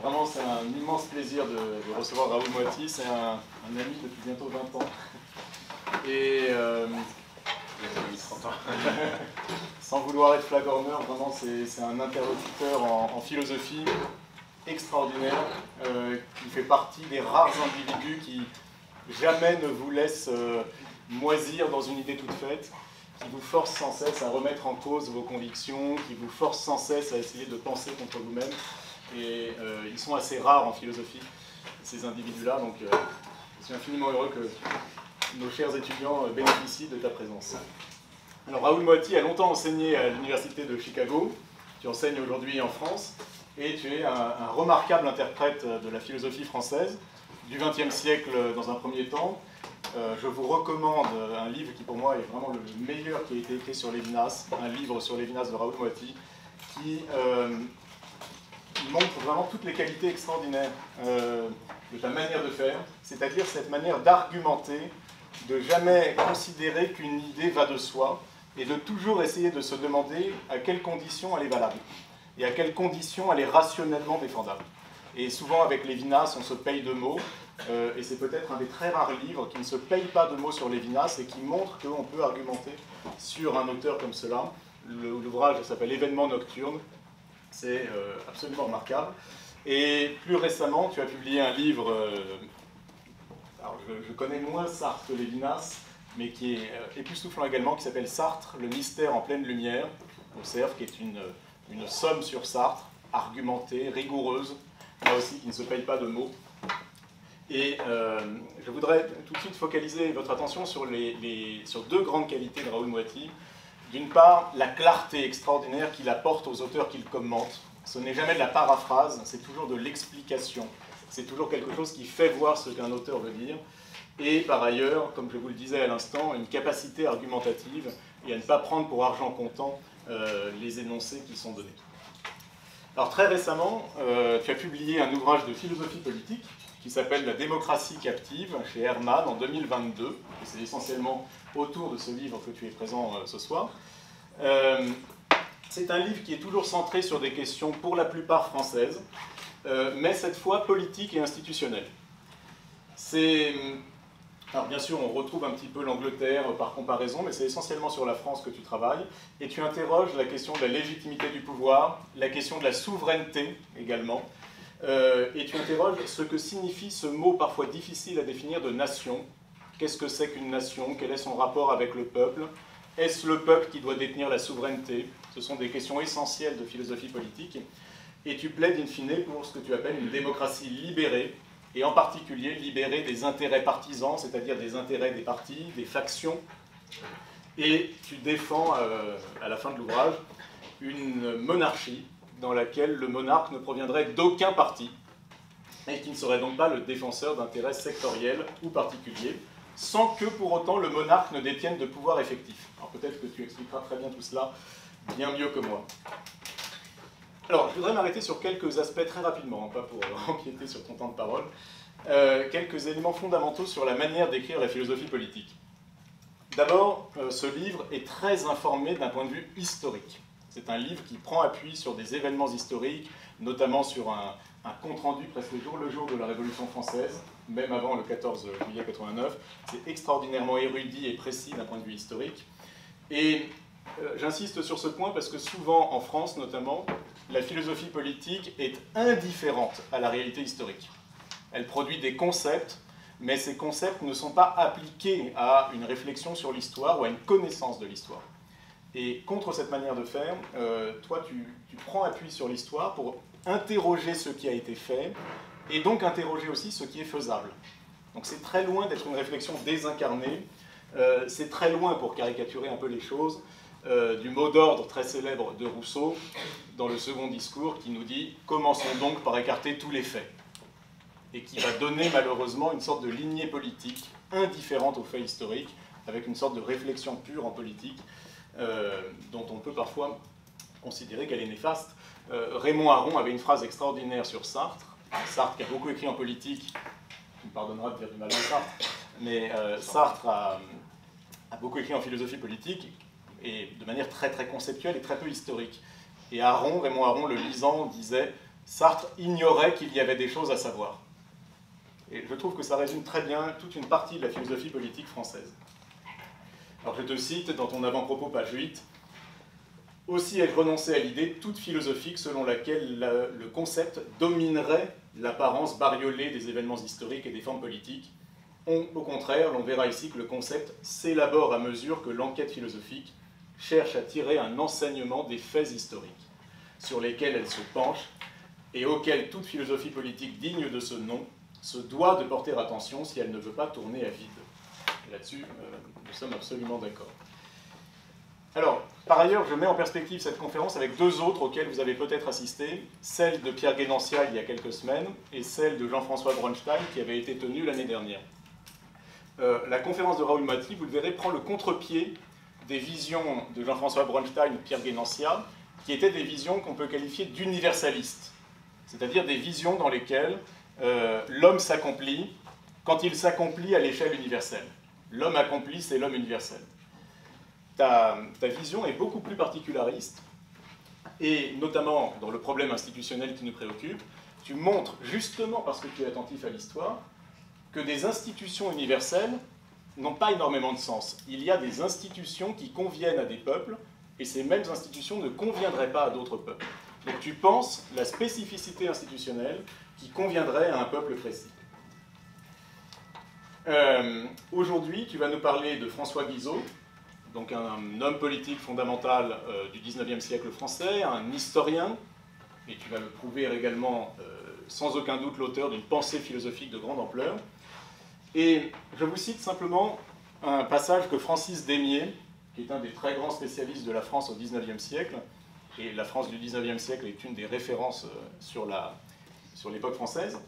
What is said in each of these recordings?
Vraiment, c'est un immense plaisir de recevoir Raoul Moati. C'est un ami depuis bientôt 20 ans. Et sans vouloir être flagorneur, vraiment, c'est un interlocuteur en philosophie extraordinaire, qui fait partie des rares individus qui jamais ne vous laissent moisir dans une idée toute faite, qui vous force sans cesse à remettre en cause vos convictions, qui vous force sans cesse à essayer de penser contre vous-même. Et ils sont assez rares en philosophie, ces individus-là, donc je suis infiniment heureux que nos chers étudiants bénéficient de ta présence. Alors Raoul Moati a longtemps enseigné à l'université de Chicago, tu enseignes aujourd'hui en France, et tu es un remarquable interprète de la philosophie française, du XXe siècle dans un premier temps. Je vous recommande un livre qui pour moi est vraiment le meilleur qui a été écrit sur Lévinas, un livre sur Lévinas de Raoul Moati, qui montre vraiment toutes les qualités extraordinaires de ta manière de faire, c'est-à-dire cette manière d'argumenter, de jamais considérer qu'une idée va de soi, et de toujours essayer de se demander à quelles conditions elle est valable, et à quelles conditions elle est rationnellement défendable. Et souvent avec Lévinas, on se paye de mots, et c'est peut-être un des très rares livres qui ne se paye pas de mots sur Lévinas, et qui montre qu'on peut argumenter sur un auteur comme cela. L'ouvrage s'appelle Événements nocturnes. C'est absolument remarquable. Et plus récemment, tu as publié un livre, alors je connais moins Sartre que Lévinas, mais qui est époustouflant également, qui s'appelle Sartre, le mystère en pleine lumière, au CERF, qui est une somme sur Sartre, argumentée, rigoureuse, là aussi qui ne se paye pas de mots. Et je voudrais tout de suite focaliser votre attention sur deux grandes qualités de Raoul Moati. D'une part, la clarté extraordinaire qu'il apporte aux auteurs qu'il commente. Ce n'est jamais de la paraphrase, c'est toujours de l'explication. C'est toujours quelque chose qui fait voir ce qu'un auteur veut dire. Et par ailleurs, comme je vous le disais à l'instant, une capacité argumentative et à ne pas prendre pour argent comptant les énoncés qui sont donnés. Alors très récemment, tu as publié un ouvrage de philosophie politique qui s'appelle La démocratie captive, chez Hermann, en 2022. Et c'est essentiellement autour de ce livre que tu es présent ce soir. C'est un livre qui est toujours centré sur des questions pour la plupart françaises, mais cette fois politiques et institutionnelles. Alors bien sûr, on retrouve un petit peu l'Angleterre par comparaison, mais c'est essentiellement sur la France que tu travailles, et tu interroges la question de la légitimité du pouvoir, la question de la souveraineté également, et tu interroges ce que signifie ce mot parfois difficile à définir de nation. Qu'est-ce que c'est qu'une nation? Quel est son rapport avec le peuple? Est-ce le peuple qui doit détenir la souveraineté? Ce sont des questions essentielles de philosophie politique. Et tu plaides in fine pour ce que tu appelles une démocratie libérée, et en particulier libérée des intérêts partisans, c'est-à-dire des intérêts des partis, des factions. Et tu défends, à la fin de l'ouvrage, une monarchie dans laquelle le monarque ne proviendrait d'aucun parti, et qui ne serait donc pas le défenseur d'intérêts sectoriels ou particuliers, sans que pour autant le monarque ne détienne de pouvoir effectif. Alors peut-être que tu expliqueras très bien tout cela, bien mieux que moi. Alors je voudrais m'arrêter sur quelques aspects très rapidement, pas pour empiéter sur ton temps de parole, quelques éléments fondamentaux sur la manière d'écrire la philosophie politique. D'abord, ce livre est très informé d'un point de vue historique. C'est un livre qui prend appui sur des événements historiques, notamment sur un compte-rendu presque jour le jour de la Révolution française, même avant le 14 juillet 89. C'est extraordinairement érudit et précis d'un point de vue historique. Et j'insiste sur ce point parce que souvent, en France notamment, la philosophie politique est indifférente à la réalité historique. Elle produit des concepts, mais ces concepts ne sont pas appliqués à une réflexion sur l'histoire ou à une connaissance de l'histoire. Et contre cette manière de faire, toi, tu prends appui sur l'histoire pour interroger ce qui a été fait, et donc interroger aussi ce qui est faisable. Donc c'est très loin d'être une réflexion désincarnée, c'est très loin, pour caricaturer un peu les choses, du mot d'ordre très célèbre de Rousseau, dans le second discours, qui nous dit « Commençons donc par écarter tous les faits », et qui va donner malheureusement une sorte de lignée politique indifférente aux faits historiques, avec une sorte de réflexion pure en politique, dont on peut parfois considérer qu'elle est néfaste. Raymond Aron avait une phrase extraordinaire sur Sartre. Sartre qui a beaucoup écrit en politique, tu me pardonneras de dire du mal de Sartre, mais Sartre a beaucoup écrit en philosophie politique, et de manière très très conceptuelle et très peu historique. Et Raymond Aron, le lisant, disait Sartre ignorait qu'il y avait des choses à savoir. Et je trouve que ça résume très bien toute une partie de la philosophie politique française. Alors je te cite dans ton avant-propos, page 8, « Aussi ai-je renoncé à l'idée toute philosophique selon laquelle le concept dominerait l'apparence bariolée des événements historiques et des formes politiques. Au contraire, l'on verra ici que le concept s'élabore à mesure que l'enquête philosophique cherche à tirer un enseignement des faits historiques, sur lesquels elle se penche et auxquels toute philosophie politique digne de ce nom se doit de porter attention si elle ne veut pas tourner à vide. » Là-dessus, nous sommes absolument d'accord. Alors, par ailleurs, je mets en perspective cette conférence avec deux autres auxquelles vous avez peut-être assisté, celle de Pierre Guénancial il y a quelques semaines et celle de Jean-François Bronstein qui avait été tenue l'année dernière. La conférence de Raoul Matry, vous le verrez, prend le contre-pied des visions de Jean-François Bronstein et Pierre Guénancial, qui étaient des visions qu'on peut qualifier d'universalistes, c'est-à-dire des visions dans lesquelles l'homme s'accomplit quand il s'accomplit à l'échelle universelle. L'homme accompli, c'est l'homme universel. Ta vision est beaucoup plus particulariste, et notamment dans le problème institutionnel qui nous préoccupe, tu montres, justement parce que tu es attentif à l'histoire, que des institutions universelles n'ont pas énormément de sens. Il y a des institutions qui conviennent à des peuples, et ces mêmes institutions ne conviendraient pas à d'autres peuples. Donc tu penses la spécificité institutionnelle qui conviendrait à un peuple précis. Aujourd'hui, tu vas nous parler de François Guizot, donc un homme politique fondamental du XIXe siècle français, un historien, et tu vas le prouver également, sans aucun doute, l'auteur d'une pensée philosophique de grande ampleur. Et je vous cite simplement un passage que Francis Démier, qui est un des très grands spécialistes de la France au XIXe siècle, et la France du XIXe siècle est une des références sur l'époque française.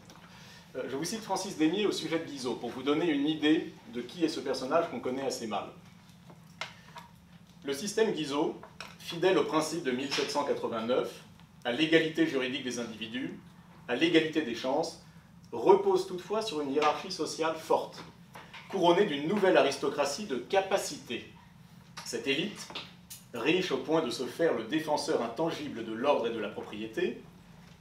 Je vous cite Francis Démier au sujet de Guizot, pour vous donner une idée de qui est ce personnage qu'on connaît assez mal. Le système Guizot, fidèle au principe de 1789, à l'égalité juridique des individus, à l'égalité des chances, repose toutefois sur une hiérarchie sociale forte, couronnée d'une nouvelle aristocratie de capacité. Cette élite, riche au point de se faire le défenseur intangible de l'ordre et de la propriété,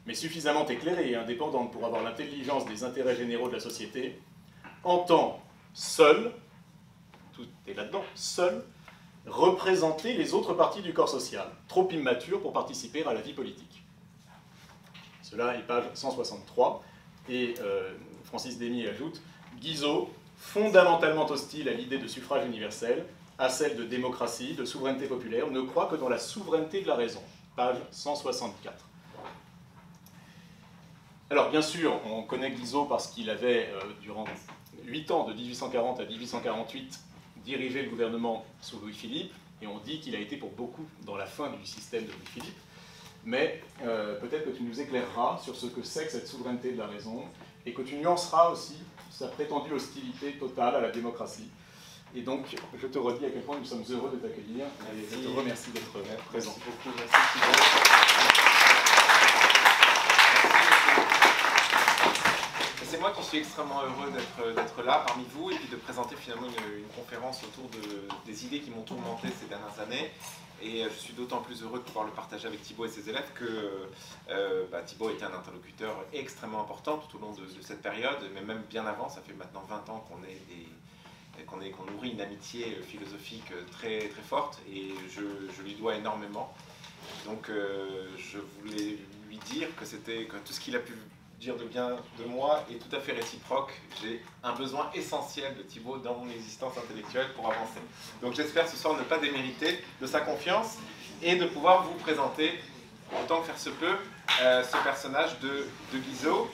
mais suffisamment éclairée et indépendante pour avoir l'intelligence des intérêts généraux de la société, entend seule, tout est là-dedans, seule, représenter les autres parties du corps social, trop immatures pour participer à la vie politique. Cela est page 163, et Francis Démier ajoute « Guizot, fondamentalement hostile à l'idée de suffrage universel, à celle de démocratie, de souveraineté populaire, ne croit que dans la souveraineté de la raison. » Page 164. Alors, bien sûr, on connaît Guizot parce qu'il avait, durant 8 ans, de 1840 à 1848, dirigé le gouvernement sous Louis-Philippe, et on dit qu'il a été pour beaucoup dans la fin du système de Louis-Philippe, mais peut-être que tu nous éclaireras sur ce que c'est que cette souveraineté de la raison, et que tu nuanceras aussi sa prétendue hostilité totale à la démocratie. Et donc, je te redis à quel point nous sommes heureux de t'accueillir, et je te remercie d'être présent. Merci beaucoup, merci. C'est moi qui suis extrêmement heureux d'être là parmi vous et puis de présenter finalement une conférence autour des idées qui m'ont tourmenté ces dernières années. Et je suis d'autant plus heureux de pouvoir le partager avec Thibaut et ses élèves que Thibaut était un interlocuteur extrêmement important tout au long de cette période, mais même bien avant, ça fait maintenant 20 ans qu'on nourrit une amitié philosophique très, très forte et je lui dois énormément. Donc je voulais lui dire que tout ce qu'il a pu dire de bien de moi est tout à fait réciproque. J'ai un besoin essentiel de Thibaut dans mon existence intellectuelle pour avancer. Donc j'espère ce soir ne pas démériter de sa confiance et de pouvoir vous présenter, autant que faire se peut, ce personnage de Guizot.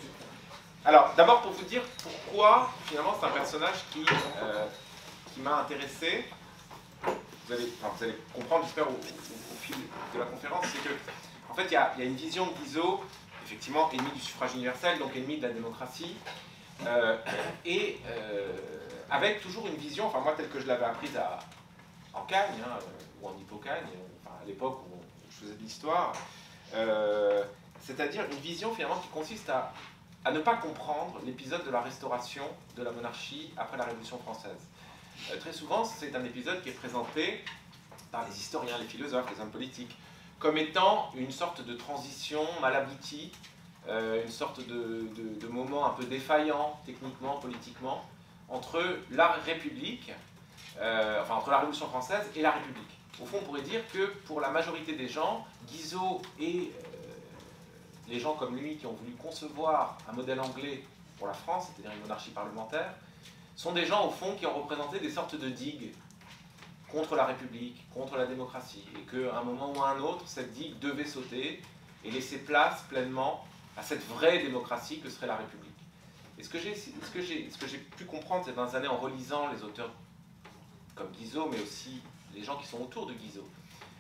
Alors d'abord pour vous dire pourquoi finalement c'est un personnage qui m'a intéressé. Vous allez comprendre, j'espère, au fil de la conférence, c'est que en fait il y a une vision de Guizot effectivement ennemi du suffrage universel, donc ennemi de la démocratie, avec toujours une vision, enfin moi telle que je l'avais apprise en Cagne, ou en Hippocagne, enfin, à l'époque où je faisais de l'histoire, c'est-à-dire une vision finalement qui consiste à ne pas comprendre l'épisode de la restauration de la monarchie après la Révolution française. Très souvent, c'est un épisode qui est présenté par les historiens, les philosophes, les hommes politiques, comme étant une sorte de transition mal aboutie une sorte de moment un peu défaillant, techniquement, politiquement, entre la République, enfin entre la Révolution française et la République. Au fond, on pourrait dire que pour la majorité des gens, Guizot et les gens comme lui qui ont voulu concevoir un modèle anglais pour la France, c'est-à-dire une monarchie parlementaire, sont des gens au fond qui ont représenté des sortes de digues contre la République, contre la démocratie, et qu'à un moment ou à un autre, cette digue devait sauter et laisser place pleinement à cette vraie démocratie que serait la République. Et ce que j'ai pu comprendre ces dernières années en relisant les auteurs comme Guizot, mais aussi les gens qui sont autour de Guizot,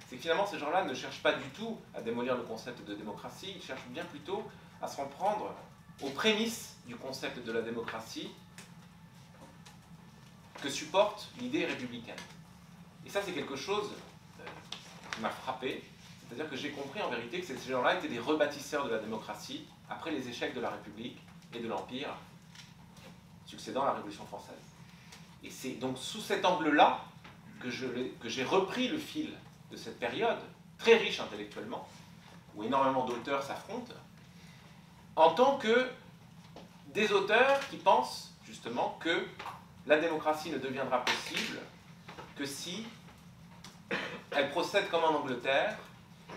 c'est que finalement ces gens-là ne cherchent pas du tout à démolir le concept de démocratie, ils cherchent bien plutôt à s'en prendre aux prémices du concept de la démocratie que supporte l'idée républicaine. Et ça, c'est quelque chose qui m'a frappé, c'est-à-dire que j'ai compris en vérité que ces gens-là étaient des rebâtisseurs de la démocratie après les échecs de la République et de l'Empire succédant à la Révolution française. Et c'est donc sous cet angle-là que j'ai repris le fil de cette période, très riche intellectuellement, où énormément d'auteurs s'affrontent, en tant que des auteurs qui pensent justement que la démocratie ne deviendra possible que si elle procède comme en Angleterre,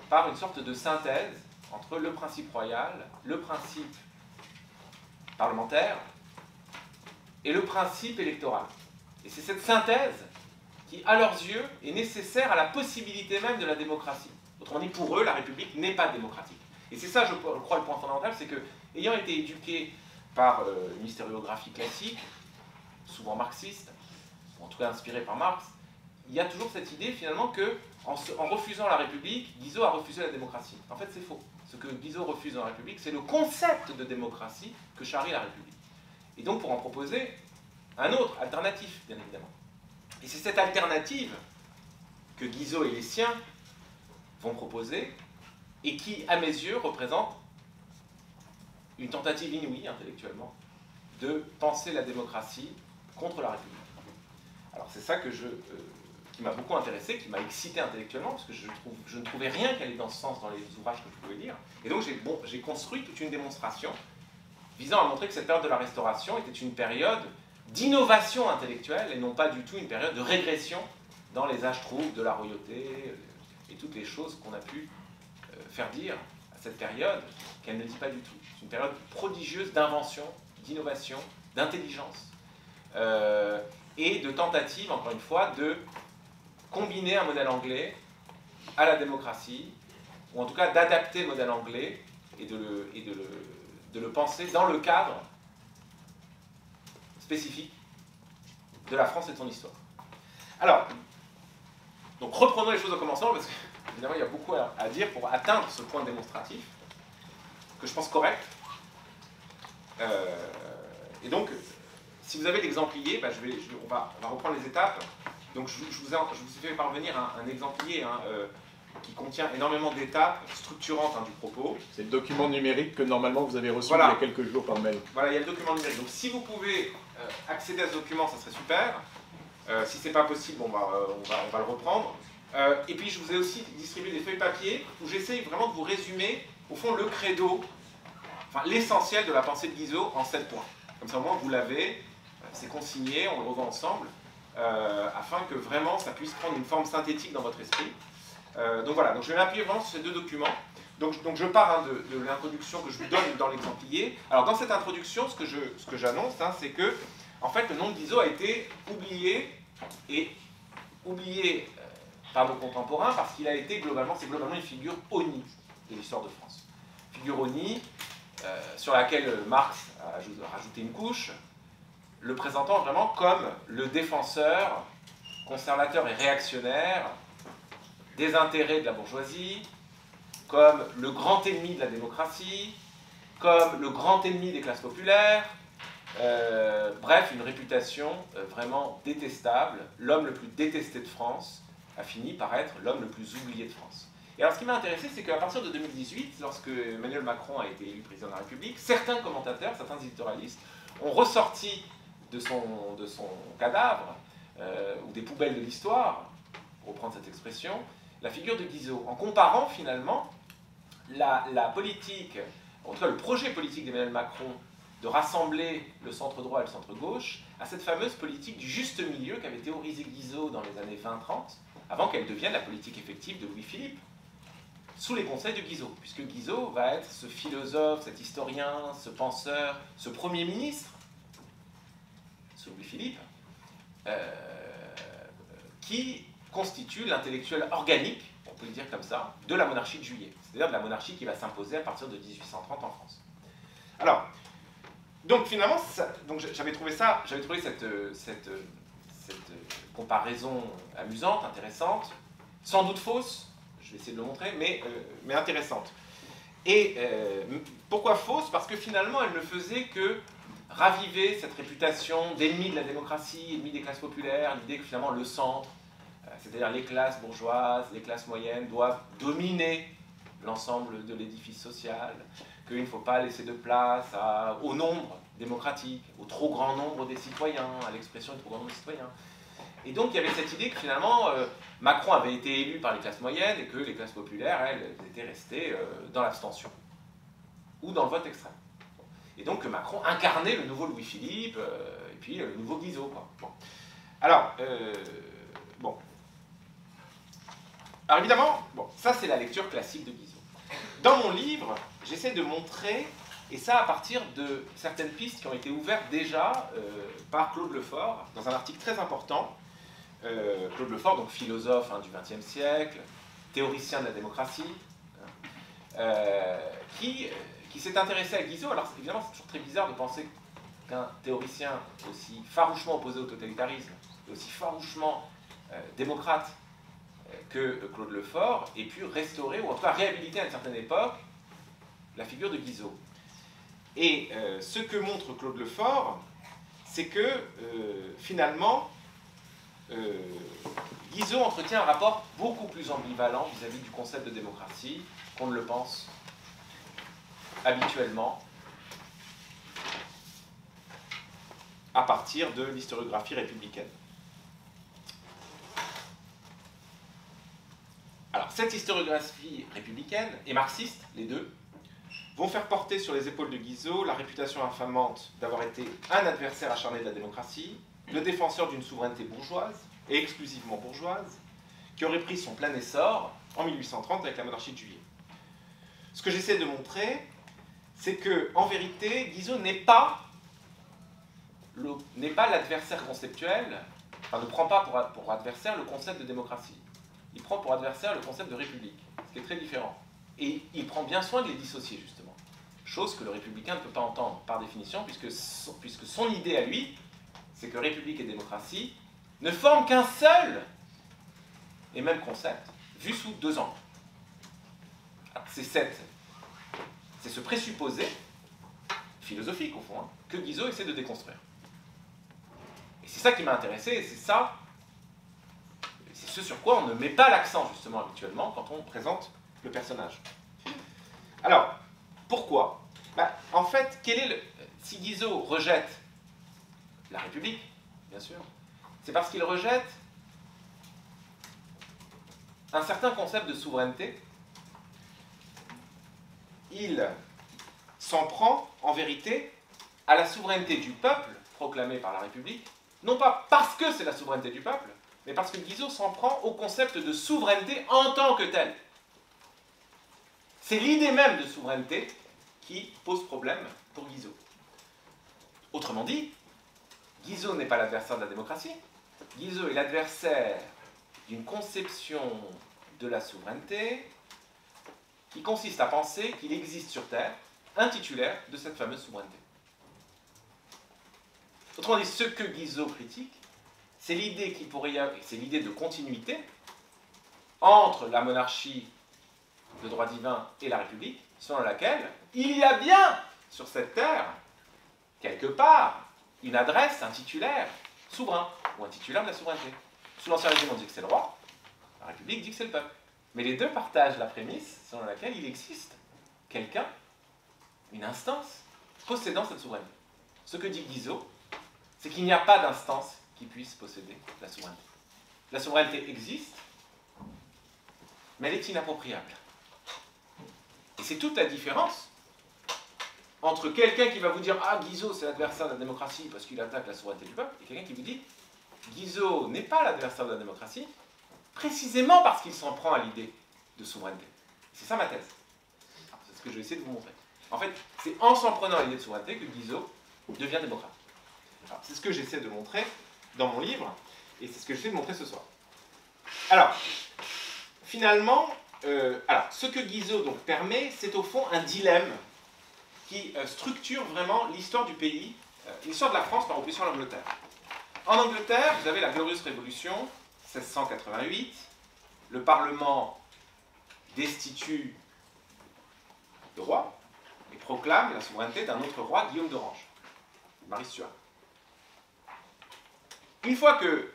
par une sorte de synthèse entre le principe royal, le principe parlementaire et le principe électoral. Et c'est cette synthèse qui, à leurs yeux, est nécessaire à la possibilité même de la démocratie. Autrement dit, pour eux, la République n'est pas démocratique. Et c'est ça, je crois, le point fondamental, c'est que, ayant été éduqué par une historiographie classique, souvent marxiste, ou en tout cas inspirée par Marx, il y a toujours cette idée, finalement, que en refusant la République, Guizot a refusé la démocratie. En fait, c'est faux. Ce que Guizot refuse dans la République, c'est le concept de démocratie que charrie la République. Et donc, pour en proposer un autre, alternatif, bien évidemment. Et c'est cette alternative que Guizot et les siens vont proposer, et qui, à mes yeux, représente une tentative inouïe, intellectuellement, de penser la démocratie contre la République. Alors c'est ça qui m'a beaucoup intéressé, qui m'a excité intellectuellement, parce que je ne trouvais rien qui allait dans ce sens dans les ouvrages que je pouvais lire. Et donc j'ai construit toute une démonstration visant à montrer que cette période de la Restauration était une période d'innovation intellectuelle et non pas du tout une période de régression dans les âges troubles de la royauté et toutes les choses qu'on a pu faire dire à cette période qu'elle ne dit pas du tout. C'est une période prodigieuse d'invention, d'innovation, d'intelligence et de tentative, encore une fois, de combiner un modèle anglais à la démocratie, ou en tout cas d'adapter le modèle anglais et de le penser dans le cadre spécifique de la France et de son histoire. Alors, donc reprenons les choses au commencement, parce qu'évidemment il y a beaucoup à dire pour atteindre ce point démonstratif, que je pense correct. Et donc, si vous avez l'exemplier, bah, on va reprendre les étapes. Donc je vous ai fait parvenir un exemplier qui contient énormément d'étapes structurantes du propos. C'est le document numérique que normalement vous avez reçu il y a quelques jours par mail. Voilà, il y a le document numérique. Donc si vous pouvez accéder à ce document, ça serait super. Si ce n'est pas possible, on va le reprendre. Et puis je vous ai aussi distribué des feuilles papier où j'essaye vraiment de vous résumer, au fond, le credo, enfin l'essentiel de la pensée de Guizot en 7 points. Comme ça au moins vous l'avez, c'est consigné, on le revoit ensemble, afin que vraiment ça puisse prendre une forme synthétique dans votre esprit. Donc voilà, donc je vais m'appuyer vraiment sur ces deux documents. Donc je pars de l'introduction que je vous donne dans l'exemplier. Alors dans cette introduction, ce que j'annonce, c'est que en fait le nom de Guizot a été oublié par nos contemporains parce qu'il a été globalement une figure honnie de l'histoire de France. Figure honnie sur laquelle Marx a rajouté une couche, le présentant vraiment comme le défenseur conservateur et réactionnaire des intérêts de la bourgeoisie, comme le grand ennemi de la démocratie, comme le grand ennemi des classes populaires, bref, une réputation vraiment détestable. L'homme le plus détesté de France a fini par être l'homme le plus oublié de France. Et alors ce qui m'a intéressé, c'est qu'à partir de 2018, lorsque Emmanuel Macron a été élu président de la République, certains commentateurs, certains éditorialistes ont ressorti de son cadavre, ou des poubelles de l'histoire, pour reprendre cette expression, la figure de Guizot, en comparant finalement la politique en tout cas le projet politique d'Emmanuel Macron, de rassembler le centre-droit et le centre-gauche, à cette fameuse politique du juste milieu qu'avait théorisé Guizot dans les années 20-30, avant qu'elle devienne la politique effective de Louis-Philippe, sous les conseils de Guizot, puisque Guizot va être ce philosophe, cet historien, ce penseur, ce Premier ministre, sous Louis-Philippe, qui constitue l'intellectuel organique, on peut le dire comme ça, de la monarchie de Juillet, c'est-à-dire de la monarchie qui va s'imposer à partir de 1830 en France. Alors, donc finalement, j'avais trouvé cette comparaison amusante, intéressante, sans doute fausse, je vais essayer de le montrer, mais intéressante. Et pourquoi fausse? Parce que finalement, elle ne faisait que raviver cette réputation d'ennemi de la démocratie, ennemi des classes populaires, l'idée que finalement le centre, c'est-à-dire les classes bourgeoises, les classes moyennes, doivent dominer l'ensemble de l'édifice social, qu'il ne faut pas laisser de place au nombre démocratique, au trop grand nombre des citoyens, à l'expression du trop grand nombre des citoyens. Et donc il y avait cette idée que finalement Macron avait été élu par les classes moyennes et que les classes populaires, elles, étaient restées dans l'abstention ou dans le vote extrême. Et donc que Macron incarnait le nouveau Louis-Philippe et puis le nouveau Guizot. Bon. Alors, bon. Alors évidemment, bon, ça c'est la lecture classique de Guizot. Dans mon livre, j'essaie de montrer, et ça à partir de certaines pistes qui ont été ouvertes déjà par Claude Lefort, dans un article très important. Claude Lefort, donc philosophe du XXe siècle, théoricien de la démocratie, qui s'est intéressé à Guizot. Alors évidemment, c'est toujours très bizarre de penser qu'un théoricien aussi farouchement opposé au totalitarisme, et aussi farouchement démocrate que Claude Lefort, ait pu restaurer, ou en tout cas réhabiliter à une certaine époque, la figure de Guizot. Et ce que montre Claude Lefort, c'est que finalement, Guizot entretient un rapport beaucoup plus ambivalent vis-à-vis du concept de démocratie qu'on ne le pense habituellement à partir de l'historiographie républicaine. Alors, cette historiographie républicaine et marxiste, les deux, vont faire porter sur les épaules de Guizot la réputation infamante d'avoir été un adversaire acharné de la démocratie, le défenseur d'une souveraineté bourgeoise, et exclusivement bourgeoise, qui aurait pris son plein essor en 1830 avec la monarchie de Juillet. Ce que j'essaie de montrer, c'est que, en vérité, Guizot n'est pas l'adversaire conceptuel, enfin ne prend pas pour adversaire le concept de démocratie. Il prend pour adversaire le concept de république, ce qui est très différent. Et il prend bien soin de les dissocier, justement. Chose que le républicain ne peut pas entendre, par définition, puisque son idée à lui, c'est que république et démocratie ne forment qu'un seul et même concept, vu sous deux angles. C'est ce présupposé philosophique, au fond, que Guizot essaie de déconstruire. Et c'est ça qui m'a intéressé, et c'est ce sur quoi on ne met pas l'accent, justement, habituellement, quand on présente le personnage. Alors, pourquoi? En fait, si Guizot rejette la République, bien sûr, c'est parce qu'il rejette un certain concept de souveraineté. Il s'en prend, en vérité, à la souveraineté du peuple proclamée par la République, non pas parce que c'est la souveraineté du peuple, mais parce que Guizot s'en prend au concept de souveraineté en tant que tel. C'est l'idée même de souveraineté qui pose problème pour Guizot. Autrement dit, Guizot n'est pas l'adversaire de la démocratie, Guizot est l'adversaire d'une conception de la souveraineté qui consiste à penser qu'il existe sur Terre un titulaire de cette fameuse souveraineté. Autrement dit, ce que Guizot critique, c'est l'idée de continuité entre la monarchie de droit divin et la République, selon laquelle il y a bien sur cette terre, quelque part, une adresse, un titulaire souverain, ou un titulaire de la souveraineté. Sous l'Ancien Régime, on dit que c'est le roi, la République dit que c'est le peuple. Mais les deux partagent la prémisse selon laquelle il existe quelqu'un, une instance, possédant cette souveraineté. Ce que dit Guizot, c'est qu'il n'y a pas d'instance qui puisse posséder la souveraineté. La souveraineté existe, mais elle est inappropriable. Et c'est toute la différence entre quelqu'un qui va vous dire « Ah, Guizot, c'est l'adversaire de la démocratie parce qu'il attaque la souveraineté du peuple » et quelqu'un qui vous dit « Guizot n'est pas l'adversaire de la démocratie, précisément parce qu'il s'en prend à l'idée de souveraineté. » C'est ça ma thèse. C'est ce que je vais essayer de vous montrer. En fait, c'est en s'en prenant à l'idée de souveraineté que Guizot devient démocrate. C'est ce que j'essaie de montrer dans mon livre, et c'est ce que j'essaie de montrer ce soir. Alors, finalement, ce que Guizot donc permet, c'est au fond un dilemme qui structure vraiment l'histoire du pays, l'histoire de la France par opposition à l'Angleterre. En Angleterre, vous avez la Glorieuse Révolution, 1688, le Parlement destitue le roi et proclame la souveraineté d'un autre roi, Guillaume d'Orange, Marie Stuart. Une fois que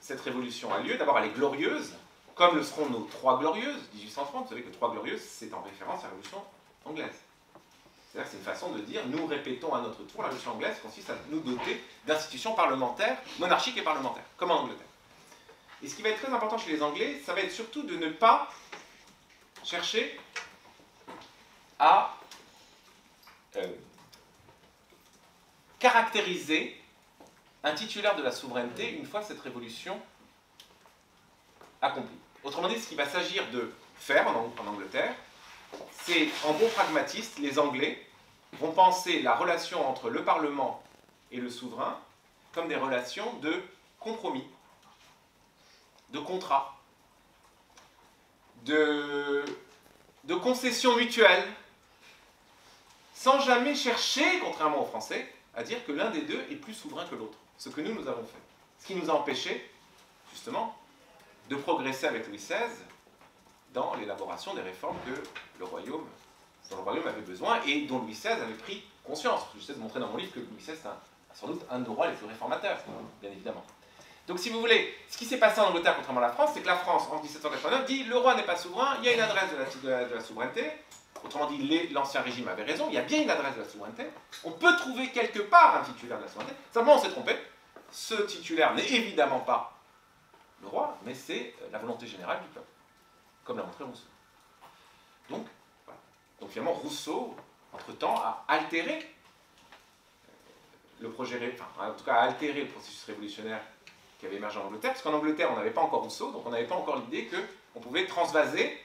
cette révolution a lieu, d'abord elle est glorieuse, comme le seront nos trois glorieuses, 1830, vous savez que trois glorieuses, c'est en référence à la révolution anglaise. C'est-à-dire que c'est une façon de dire, nous répétons à notre tour, la révolution anglaise consiste à nous doter d'institutions parlementaires, monarchiques et parlementaires, comme en Angleterre. Et ce qui va être très important chez les Anglais, ça va être surtout de ne pas chercher à caractériser un titulaire de la souveraineté une fois cette révolution accomplie. Autrement dit, ce qu'il va s'agir de faire en Angleterre, c'est, en bon pragmatiste, les Anglais vont penser la relation entre le Parlement et le souverain comme des relations de compromis, de contrat, de concessions mutuelles, sans jamais chercher, contrairement aux Français, à dire que l'un des deux est plus souverain que l'autre. Ce que nous avons fait. Ce qui nous a empêché, justement, de progresser avec Louis XVI dans l'élaboration des réformes dont le Royaume avait besoin et dont Louis XVI avait pris conscience. J'essaie de montrer dans mon livre que Louis XVI est sans doute un de nos rois les plus réformateurs, bien évidemment. Donc si vous voulez, ce qui s'est passé en Angleterre, contrairement à la France, c'est que la France, en 1789, dit le roi n'est pas souverain, il y a une adresse de la souveraineté. Autrement dit, l'ancien régime avait raison, il y a bien une adresse de la souveraineté. On peut trouver quelque part un titulaire de la souveraineté. Simplement, on s'est trompé. Ce titulaire n'est évidemment pas le roi, mais c'est la volonté générale du peuple, comme l'a montré Rousseau. Donc, voilà. Donc finalement, Rousseau, entre-temps, a altéré le projet, en tout cas a altéré le processus révolutionnaire qui avait émergé en Angleterre, parce qu'en Angleterre, on n'avait pas encore Rousseau, donc on n'avait pas encore l'idée qu'on pouvait transvaser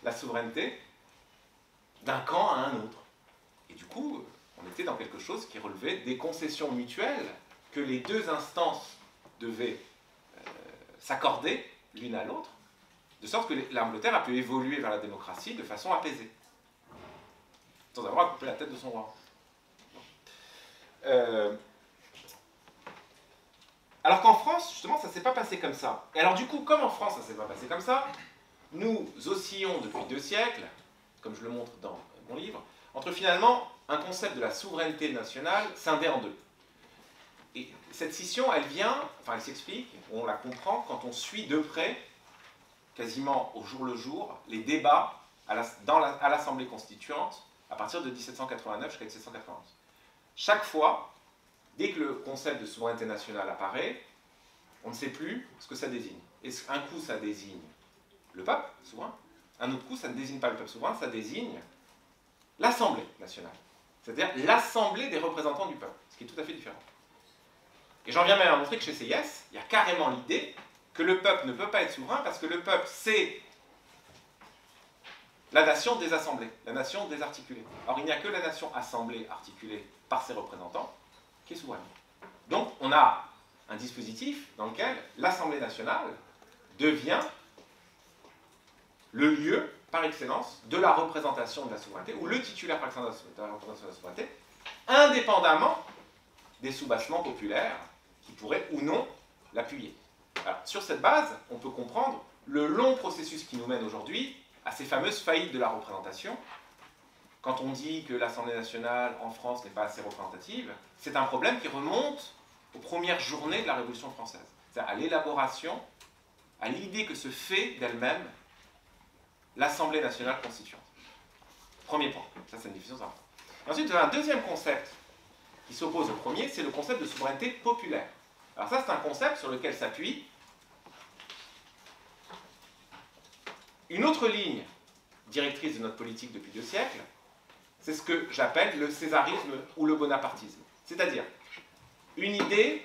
la souveraineté d'un camp à un autre. Et du coup, on était dans quelque chose qui relevait des concessions mutuelles que les deux instances devaient s'accorder l'une à l'autre, de sorte que l'Angleterre a pu évoluer vers la démocratie de façon apaisée, sans avoir à couper la tête de son roi. Alors qu'en France, justement, ça ne s'est pas passé comme ça. Et alors du coup, comme en France, ça ne s'est pas passé comme ça, nous oscillons depuis 2 siècles, comme je le montre dans mon livre, entre finalement un concept de la souveraineté nationale scindé en deux. Et cette scission, elle s'explique, on la comprend quand on suit de près, quasiment au jour le jour, les débats à l'Assemblée constituante à partir de 1789 jusqu'à 1791. Chaque fois, dès que le concept de souveraineté nationale apparaît, on ne sait plus ce que ça désigne. Et un coup, ça désigne le peuple souverain, un autre coup, ça ne désigne pas le peuple souverain, ça désigne l'Assemblée nationale. C'est-à-dire l'Assemblée des représentants du peuple, ce qui est tout à fait différent. Et j'en viens même à montrer que chez Sieyès, il y a carrément l'idée que le peuple ne peut pas être souverain parce que le peuple, c'est la nation des assemblées, la nation désarticulée. Or, il n'y a que la nation assemblée, articulée par ses représentants, qui est souveraine. Donc, on a un dispositif dans lequel l'Assemblée nationale devient le lieu, par excellence, de la représentation de la souveraineté, ou le titulaire par excellence de la représentation de la souveraineté, indépendamment des soubassements populaires qui pourraient ou non l'appuyer. Alors, sur cette base, on peut comprendre le long processus qui nous mène aujourd'hui à ces fameuses faillites de la représentation. Quand on dit que l'Assemblée nationale en France n'est pas assez représentative, c'est un problème qui remonte aux premières journées de la Révolution française. C'est-à-dire à l'élaboration, à l'idée que se fait d'elle-même l'Assemblée nationale constituante. Premier point, ça c'est une définition importante. Ensuite, vous avez un deuxième concept qui s'oppose au premier, c'est le concept de souveraineté populaire. Alors ça, c'est un concept sur lequel s'appuie une autre ligne directrice de notre politique depuis 2 siècles, C'est ce que j'appelle le césarisme ou le bonapartisme. C'est-à-dire une idée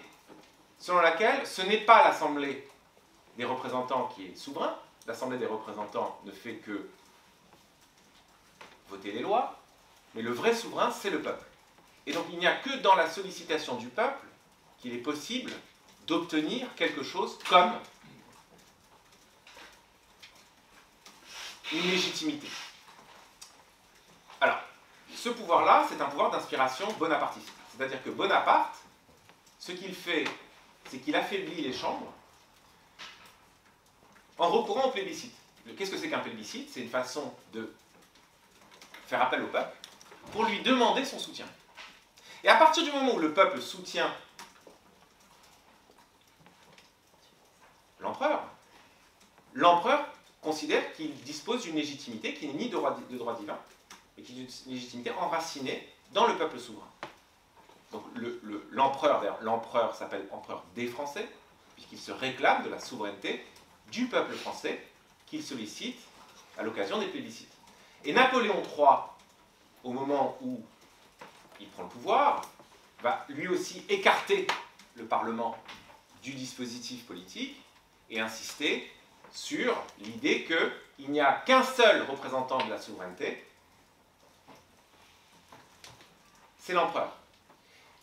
selon laquelle ce n'est pas l'Assemblée des représentants qui est souverain, l'Assemblée des représentants ne fait que voter les lois, mais le vrai souverain, c'est le peuple. Et donc il n'y a que dans la sollicitation du peuple qu'il est possible d'obtenir quelque chose comme une légitimité. Alors, ce pouvoir-là, c'est un pouvoir d'inspiration bonapartiste. C'est-à-dire que Bonaparte, ce qu'il fait, c'est qu'il affaiblit les chambres en recourant au plébiscite. Qu'est-ce que c'est qu'un plébiscite? C'est une façon de faire appel au peuple pour lui demander son soutien. Et à partir du moment où le peuple soutient l'empereur, l'empereur considère qu'il dispose d'une légitimité qui n'est ni de droit divin, mais qui est une légitimité enracinée dans le peuple souverain. Donc l'empereur, d'ailleurs, l'empereur s'appelle empereur des Français, puisqu'il se réclame de la souveraineté du peuple français qu'il sollicite à l'occasion des plébiscites. Et Napoléon III, au moment où il prend le pouvoir, va lui aussi écarter le Parlement du dispositif politique et insister sur l'idée qu'il n'y a qu'un seul représentant de la souveraineté, c'est l'empereur.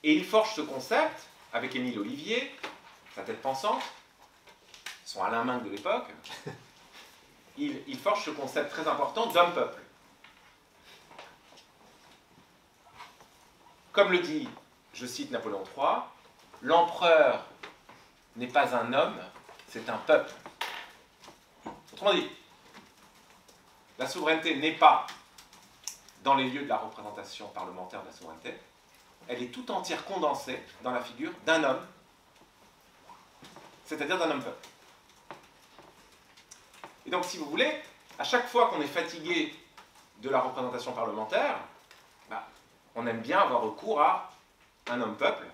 Et il forge ce concept avec Émile Ollivier, sa tête pensante, son Alain Minc de l'époque. Il forge ce concept très important d'homme-peuple. Comme le dit, je cite Napoléon III, l'empereur n'est pas un homme, c'est un peuple. Autrement dit, la souveraineté n'est pas dans les lieux de la représentation parlementaire de la souveraineté, elle est tout entière condensée dans la figure d'un homme, c'est-à-dire d'un homme-peuple. Et donc, si vous voulez, à chaque fois qu'on est fatigué de la représentation parlementaire, on aime bien avoir recours à un homme-peuple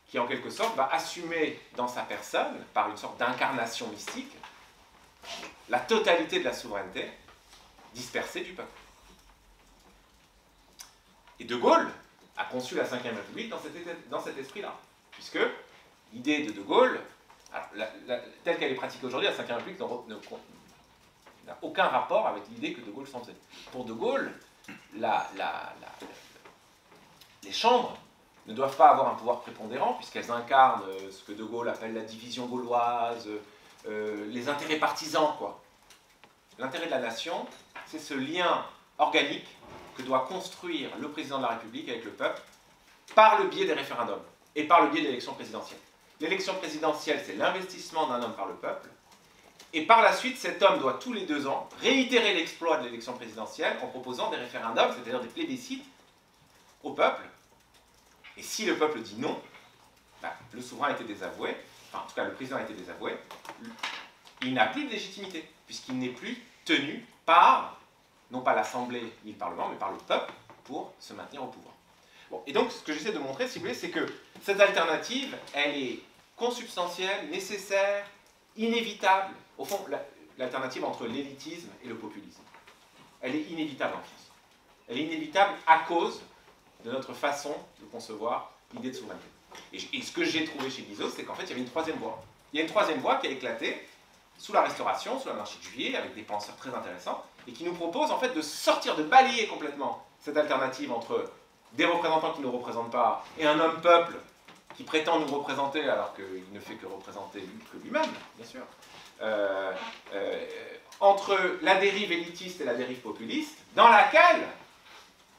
qui, en quelque sorte, va assumer dans sa personne, par une sorte d'incarnation mystique, la totalité de la souveraineté dispersée du peuple. Et De Gaulle a conçu la Ve République dans cet esprit-là, puisque l'idée de Gaulle, alors, telle qu'elle est pratiquée aujourd'hui, la Ve République n'a aucun rapport avec l'idée que De Gaulle s'en faisait. Pour De Gaulle, les chambres ne doivent pas avoir un pouvoir prépondérant, puisqu'elles incarnent ce que De Gaulle appelle la division gauloise, les intérêts partisans, quoi. L'intérêt de la nation, c'est ce lien organique que doit construire le président de la République avec le peuple par le biais des référendums et par le biais de l'élection présidentielle. L'élection présidentielle, c'est l'investissement d'un homme par le peuple, et par la suite, cet homme doit tous les 2 ans réitérer l'exploit de l'élection présidentielle en proposant des référendums, c'est-à-dire des plébiscites, au peuple. Et si le peuple dit non, le souverain a été désavoué, enfin en tout cas le président a été désavoué, il n'a plus de légitimité, puisqu'il n'est plus tenu par, non pas l'Assemblée ni le Parlement, mais par le peuple pour se maintenir au pouvoir. Bon, et donc ce que j'essaie de montrer, si vous voulez, c'est que cette alternative, elle est consubstantielle, nécessaire, inévitable. Au fond, l'alternative entre l'élitisme et le populisme, elle est inévitable en France. Elle est inévitable à cause de notre façon de concevoir l'idée de souveraineté. Et ce que j'ai trouvé chez Guizot, c'est qu'en fait, il y avait une troisième voie. Il y a une troisième voie qui a éclaté sous la Restauration, sous la monarchie de Juillet, avec des penseurs très intéressants, et qui nous propose en fait de sortir, de balayer complètement cette alternative entre des représentants qui ne nous représentent pas et un homme-peuple qui prétend nous représenter alors qu'il ne fait que représenter que lui-même, bien sûr. Entre la dérive élitiste et la dérive populiste, dans laquelle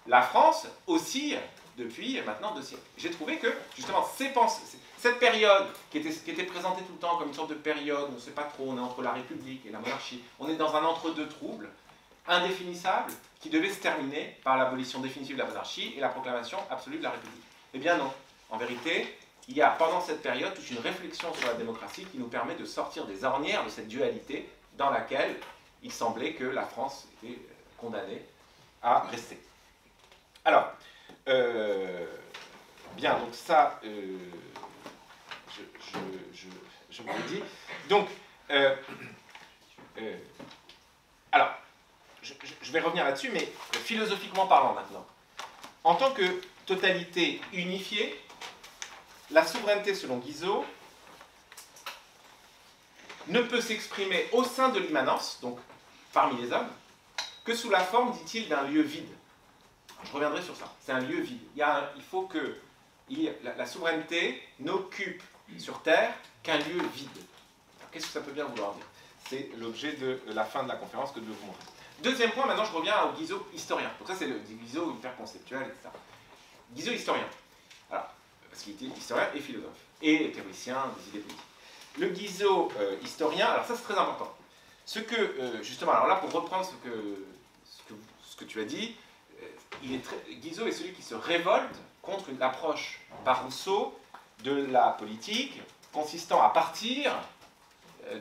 la France oscille depuis maintenant 2 siècles. J'ai trouvé que, justement, cette période qui était présentée tout le temps comme une sorte de période, on ne sait pas trop, on est entre la République et la monarchie, on est dans un entre-deux trouble, indéfinissable, qui devait se terminer par l'abolition définitive de la monarchie et la proclamation absolue de la République. Eh bien non. En vérité, il y a pendant cette période toute une réflexion sur la démocratie qui nous permet de sortir des ornières de cette dualité dans laquelle il semblait que la France était condamnée à rester. Alors, bien, donc ça, je vous le dis. Donc, alors, je vais revenir là-dessus, mais philosophiquement parlant maintenant. En tant que totalité unifiée, la souveraineté, selon Guizot, ne peut s'exprimer au sein de l'immanence, donc parmi les hommes, que sous la forme, dit-il, d'un lieu vide. Je reviendrai sur ça. C'est un lieu vide. Il faut que la souveraineté n'occupe sur Terre qu'un lieu vide. Qu'est-ce que ça peut bien vouloir dire? C'est l'objet de la fin de la conférence que je vais vous montrer. Deuxième point, maintenant je reviens au Guizot historien. Donc ça c'est le Guizot hyper conceptuel, etc. Guizot historien. Alors, parce qu'il était historien et philosophe, et théoricien des idées politiques. Le Guizot historien, alors ça c'est très important. Ce que, justement, alors là pour reprendre ce que tu as dit, Guizot est celui qui se révolte contre une approche par Rousseau de la politique consistant à partir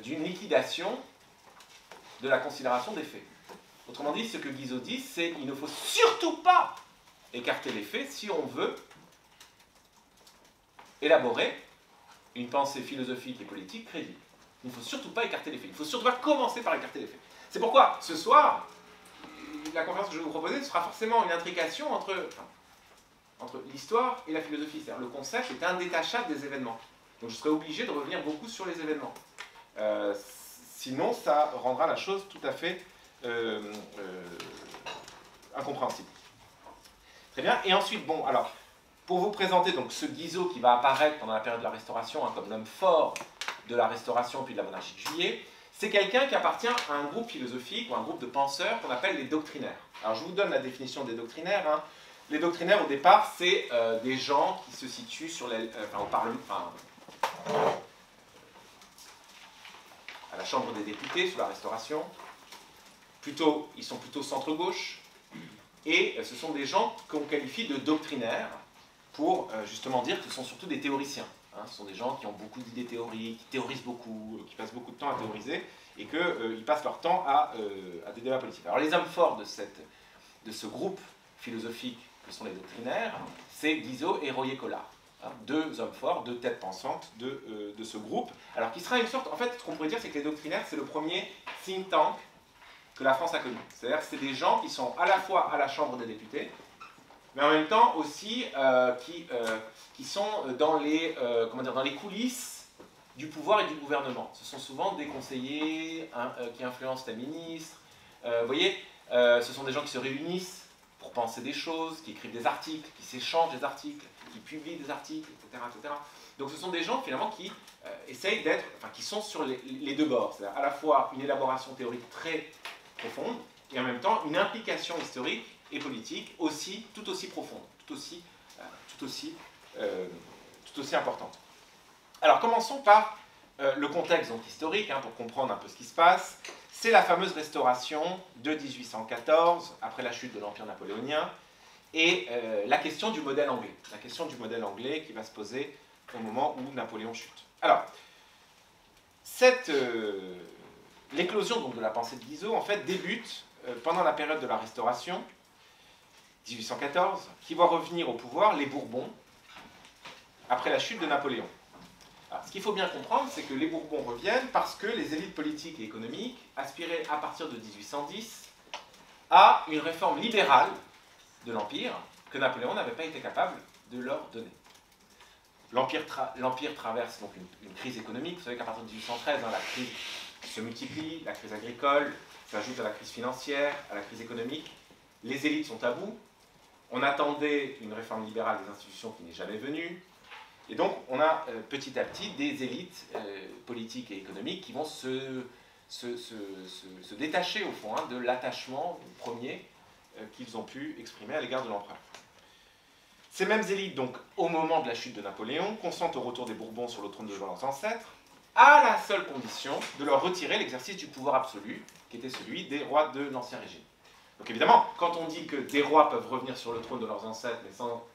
d'une liquidation de la considération des faits. Autrement dit, ce que Guizot dit, c'est qu'il ne faut surtout pas écarter les faits si on veut élaborer une pensée philosophique et politique crédible. Il ne faut surtout pas écarter les faits. Il ne faut surtout pas commencer par écarter les faits. C'est pourquoi, ce soir, la conférence que je vais vous proposer sera forcément une intrication entre l'histoire et la philosophie. C'est-à-dire le concept est indétachable des événements. Donc je serai obligé de revenir beaucoup sur les événements. Sinon, ça rendra la chose tout à fait incompréhensible. Très bien. Et ensuite, bon, alors, pour vous présenter donc ce Guizot qui va apparaître pendant la période de la Restauration, hein, comme l'homme fort de la Restauration puis de la monarchie de Juillet, c'est quelqu'un qui appartient à un groupe philosophique ou un groupe de penseurs qu'on appelle les doctrinaires. Alors, je vous donne la définition des doctrinaires. Hein. Les doctrinaires, au départ, c'est des gens qui se situent sur au Parlement, à la Chambre des députés sous la Restauration. Ils sont plutôt centre-gauche. Et ce sont des gens qu'on qualifie de doctrinaires pour justement dire que ce sont surtout des théoriciens. Hein. Ce sont des gens qui ont beaucoup d'idées théoriques, qui théorisent beaucoup, qui passent beaucoup de temps à théoriser et qu'ils passent leur temps à des débats politiques. Alors les hommes forts de ce groupe philosophique que sont les doctrinaires, c'est Guizot et Royer-Collard. Hein, deux hommes forts, deux têtes pensantes de ce groupe. Alors qui sera une sorte, en fait, ce qu'on pourrait dire, c'est que les doctrinaires, c'est le premier think tank que la France a connu. C'est-à-dire que c'est des gens qui sont à la fois à la Chambre des députés, mais en même temps aussi qui sont dans les coulisses du pouvoir et du gouvernement. Ce sont souvent des conseillers qui influencent la ministre. Vous voyez, ce sont des gens qui se réunissent pour penser des choses, qui écrivent des articles, qui s'échangent des articles, qui publient des articles, etc. etc. Donc ce sont des gens finalement qui essayent d'être, qui sont sur les deux bords. C'est-à-dire à la fois une élaboration théorique très profonde et en même temps une implication historique et politique tout aussi profonde, tout aussi importante. Alors commençons par le contexte donc, historique, hein, pour comprendre un peu ce qui se passe. C'est la fameuse Restauration de 1814, après la chute de l'Empire napoléonien, et la question du modèle anglais. La question du modèle anglais qui va se poser au moment où Napoléon chute. Alors, l'éclosion donc, de la pensée de Guizot, en fait, débute pendant la période de la Restauration, 1814, qui voit revenir au pouvoir les Bourbons après la chute de Napoléon. Alors, ce qu'il faut bien comprendre, c'est que les Bourbons reviennent parce que les élites politiques et économiques aspiraient à partir de 1810 à une réforme libérale de l'Empire que Napoléon n'avait pas été capable de leur donner. L'Empire traverse donc une crise économique. Vous savez qu'à partir de 1813, la crise se multiplie, la crise agricole s'ajoute à la crise financière, à la crise économique. Les élites sont à bout. On attendait une réforme libérale des institutions qui n'est jamais venue. Et donc, on a petit à petit des élites politiques et économiques qui vont se détacher, au fond, hein, de l'attachement premier qu'ils ont pu exprimer à l'égard de l'empereur. Ces mêmes élites, donc, au moment de la chute de Napoléon, consentent au retour des Bourbons sur le trône de leurs ancêtres, à la seule condition de leur retirer l'exercice du pouvoir absolu, qui était celui des rois de l'Ancien Régime. Donc évidemment, quand on dit que des rois peuvent revenir sur le trône de leurs ancêtres, mais sans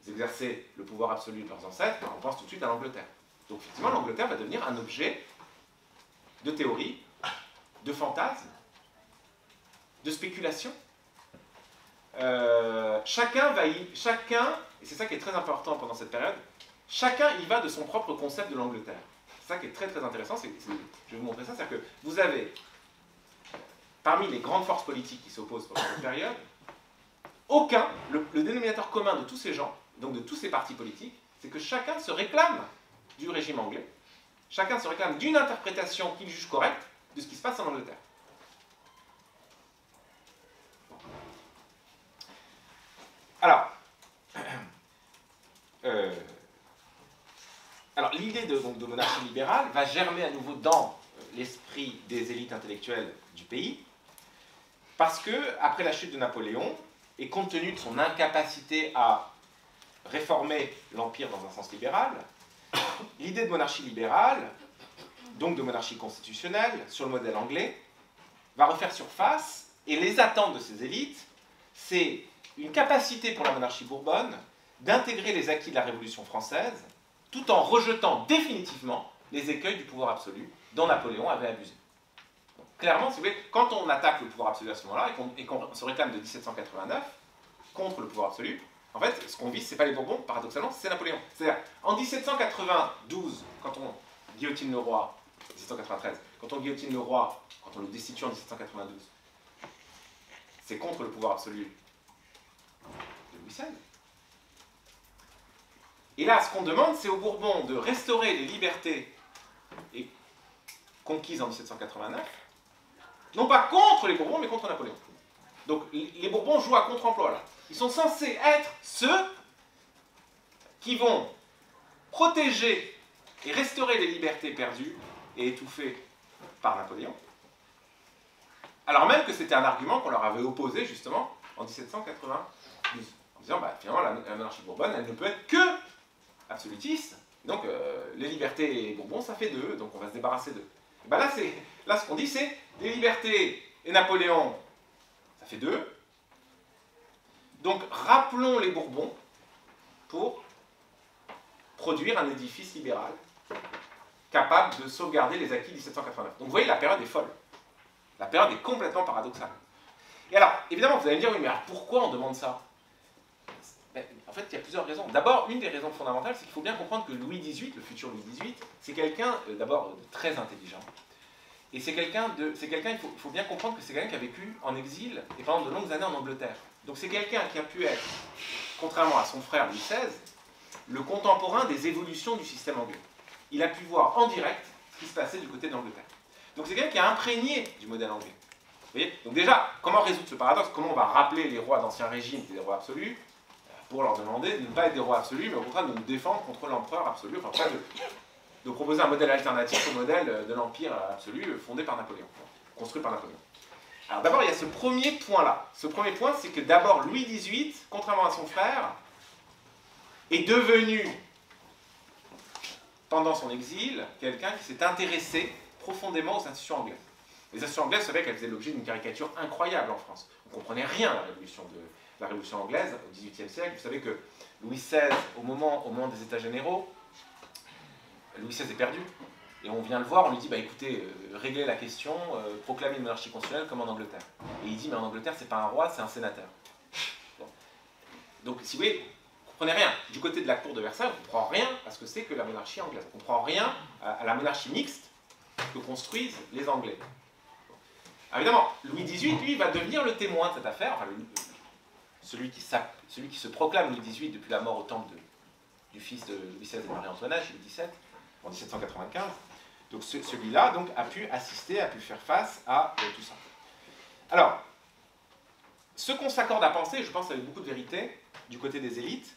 exercer le pouvoir absolu de leurs ancêtres, on pense tout de suite à l'Angleterre. Donc effectivement, l'Angleterre va devenir un objet de théorie, de fantasme, de spéculation. Chacun, et c'est ça qui est très important pendant cette période, chacun y va de son propre concept de l'Angleterre. C'est ça qui est très très intéressant, je vais vous montrer ça, c'est-à-dire que vous avez parmi les grandes forces politiques qui s'opposent pendant cette période, le dénominateur commun de tous ces gens, donc de tous ces partis politiques, c'est que chacun se réclame du régime anglais, chacun se réclame d'une interprétation qu'il juge correcte de ce qui se passe en Angleterre. Alors, l'idée de monarchie libérale va germer à nouveau dans l'esprit des élites intellectuelles du pays, parce que, après la chute de Napoléon, et compte tenu de son incapacité à réformer l'Empire dans un sens libéral, l'idée de monarchie libérale, donc de monarchie constitutionnelle, sur le modèle anglais, va refaire surface, et les attentes de ces élites, c'est une capacité pour la monarchie bourbonne d'intégrer les acquis de la Révolution française, tout en rejetant définitivement les écueils du pouvoir absolu dont Napoléon avait abusé. Donc, clairement, si vous voulez, quand on attaque le pouvoir absolu à ce moment-là, et qu'on se réclame de 1789 contre le pouvoir absolu, en fait, ce qu'on vise, c'est pas les Bourbons, paradoxalement, c'est Napoléon. C'est-à-dire, en 1792, quand on guillotine le roi, 1793, quand on guillotine le roi, quand on le destitue en 1792, c'est contre le pouvoir absolu de Louis XVI. Et là, ce qu'on demande, c'est aux Bourbons de restaurer les libertés conquises en 1789, non pas contre les Bourbons, mais contre Napoléon. Donc les Bourbons jouent à contre-emploi là. Ils sont censés être ceux qui vont protéger et restaurer les libertés perdues et étouffées par Napoléon, alors même que c'était un argument qu'on leur avait opposé justement en 1792, en disant finalement la monarchie bourbonne, elle ne peut être que absolutiste, donc les libertés Bourbon ça fait 2, donc on va se débarrasser d'eux. Là ce qu'on dit c'est les libertés et Napoléon ça fait 2, donc rappelons les Bourbons pour produire un édifice libéral capable de sauvegarder les acquis de 1789. Donc vous voyez, la période est folle. La période est complètement paradoxale. Et alors, évidemment, vous allez me dire, oui, mais alors pourquoi on demande ça? En fait, il y a plusieurs raisons. D'abord, une des raisons fondamentales, c'est qu'il faut bien comprendre que Louis XVIII, le futur Louis XVIII, c'est quelqu'un, d'abord, de très intelligent. Et il faut bien comprendre que c'est quelqu'un qui a vécu en exil et pendant de longues années en Angleterre. Donc c'est quelqu'un qui a pu être, contrairement à son frère Louis XVI, le contemporain des évolutions du système anglais. Il a pu voir en direct ce qui se passait du côté de l'Angleterre. Donc c'est quelqu'un qui a imprégné du modèle anglais. Vous voyez? Donc déjà, comment résoudre ce paradoxe? Comment on va rappeler les rois d'Ancien Régime des rois absolus pour leur demander de ne pas être des rois absolus, mais au contraire de nous défendre contre l'empereur absolu, enfin de proposer un modèle alternatif au modèle de l'Empire absolu fondé par Napoléon, construit par Napoléon. Alors d'abord, il y a ce premier point-là. Ce premier point, c'est que d'abord, Louis XVIII, contrairement à son frère, est devenu, pendant son exil, quelqu'un qui s'est intéressé profondément aux institutions anglaises. Les institutions anglaises, vous savez qu'elles faisaient l'objet d'une caricature incroyable en France. On ne comprenait rien à la Révolution anglaise au XVIIIe siècle. Vous savez que Louis XVI, au moment des États généraux, Louis XVI est perdu. Et on vient le voir, on lui dit, écoutez, réglez la question, proclamez une monarchie constitutionnelle comme en Angleterre. Et il dit, mais en Angleterre, c'est pas un roi, c'est un sénateur. Bon. Donc, si vous voulez, vous comprenez rien. Du côté de la cour de Versailles, on ne comprend rien à ce que c'est que la monarchie anglaise. On ne comprend rien à la monarchie mixte que construisent les Anglais. Bon. Alors, évidemment, Louis XVIII, lui, va devenir le témoin de cette affaire, enfin, celui qui se proclame Louis XVIII depuis la mort au temple du fils de Louis XVI et de Marie-Antoinette, Louis XVII, en 1795. Donc celui-là donc, a pu assister, a pu faire face à tout ça. Alors, ce qu'on s'accorde à penser, je pense avec beaucoup de vérité, du côté des élites,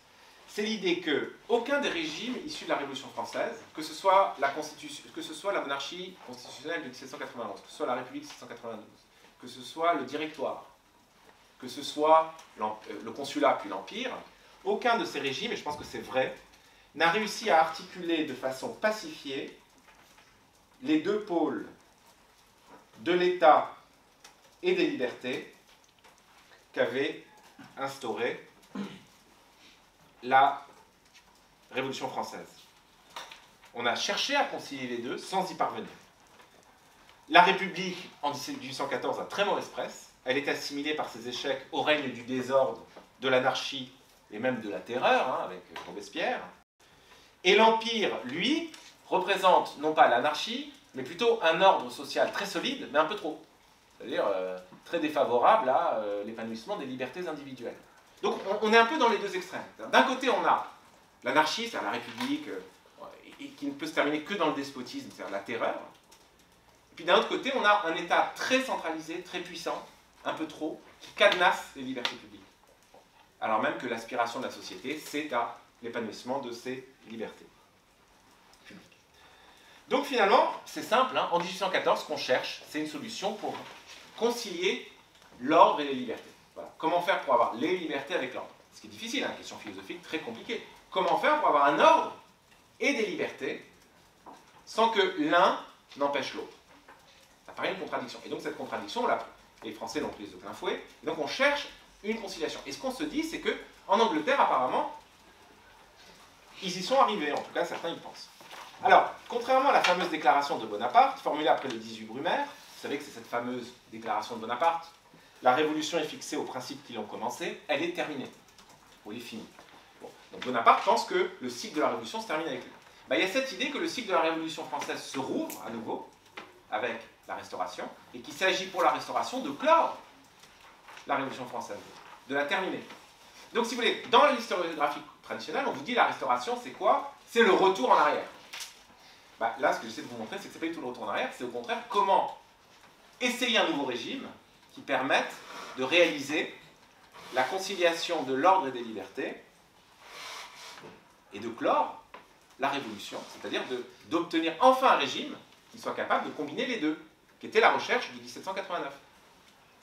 c'est l'idée qu'aucun des régimes issus de la Révolution française, que ce soit la monarchie constitutionnelle de 1791, que ce soit la République de 1792, que ce soit le Directoire, que ce soit le consulat puis l'Empire, aucun de ces régimes, et je pense que c'est vrai, n'a réussi à articuler de façon pacifiée les deux pôles de l'État et des libertés qu'avait instauré la Révolution française. On a cherché à concilier les deux sans y parvenir. La République, en 1814, a très mauvaise presse. Elle est assimilée par ses échecs au règne du désordre, de l'anarchie et même de la terreur, avec Robespierre. Et l'Empire, lui, représente non pas l'anarchie, mais plutôt un ordre social très solide, mais un peu trop. c'est-à-dire très défavorable à l'épanouissement des libertés individuelles. Donc on est un peu dans les deux extrêmes. D'un côté, on a l'anarchie, c'est-à-dire la République, et qui ne peut se terminer que dans le despotisme, c'est-à-dire la terreur. Et puis d'un autre côté, on a un État très centralisé, très puissant, un peu trop, qui cadenasse les libertés publiques. Alors même que l'aspiration de la société, c'est à l'épanouissement de ces libertés publiques. Donc finalement, c'est simple, hein, en 1814, ce qu'on cherche, c'est une solution pour concilier l'ordre et les libertés. Voilà. Comment faire pour avoir les libertés avec l'ordre? Ce qui est difficile, hein, une question philosophique très compliquée. Comment faire pour avoir un ordre et des libertés sans que l'un n'empêche l'autre? Ça paraît une contradiction. Et donc cette contradiction, les Français l'ont prise de plein fouet. Et donc on cherche une conciliation. Et ce qu'on se dit, c'est qu'en Angleterre, apparemment, ils y sont arrivés. En tout cas, certains y pensent. Alors, contrairement à la fameuse déclaration de Bonaparte, formulée après le 18 Brumaire, vous savez que c'est cette fameuse déclaration de Bonaparte, la révolution est fixée aux principes qui l'ont commencé, elle est terminée. Ou elle est finie. Bon. Donc Bonaparte pense que le cycle de la révolution se termine avec lui. Il y a cette idée que le cycle de la révolution française se rouvre à nouveau, avec la Restauration, et qu'il s'agit pour la Restauration de clore la Révolution française, de la terminer. Donc si vous voulez, dans l'historiographie traditionnelle, on vous dit la Restauration, c'est quoi? C'est le retour en arrière. Là, ce que j'essaie de vous montrer, c'est que ce n'est pas du tout le retour en arrière, c'est au contraire comment essayer un nouveau régime qui permette de réaliser la conciliation de l'ordre et des libertés et de clore la Révolution, c'est-à-dire d'obtenir enfin un régime qui soit capable de combiner les deux, qui était la recherche de 1789.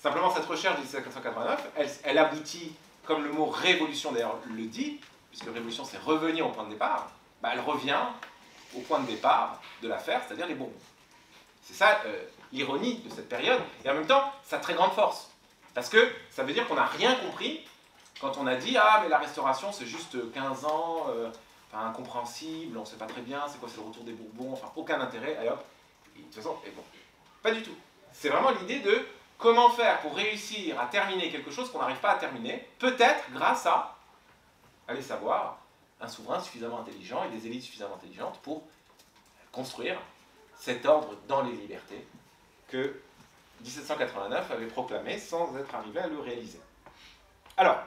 Simplement, cette recherche de 1789, elle aboutit, comme le mot révolution d'ailleurs le dit, puisque révolution c'est revenir au point de départ, elle revient au point de départ de l'affaire, c'est-à-dire les Bourbons. C'est ça l'ironie de cette période, et en même temps, sa très grande force. Parce que ça veut dire qu'on n'a rien compris quand on a dit « Ah, mais la Restauration, c'est juste 15 ans, incompréhensible, on ne sait pas très bien, c'est quoi, c'est le retour des Bourbons, enfin, aucun intérêt, allez hop. » De toute façon, et bon, pas du tout. C'est vraiment l'idée de comment faire pour réussir à terminer quelque chose qu'on n'arrive pas à terminer, peut-être grâce à, allez savoir, un souverain suffisamment intelligent et des élites suffisamment intelligentes pour construire cet ordre dans les libertés que 1789 avait proclamé sans être arrivé à le réaliser. Alors,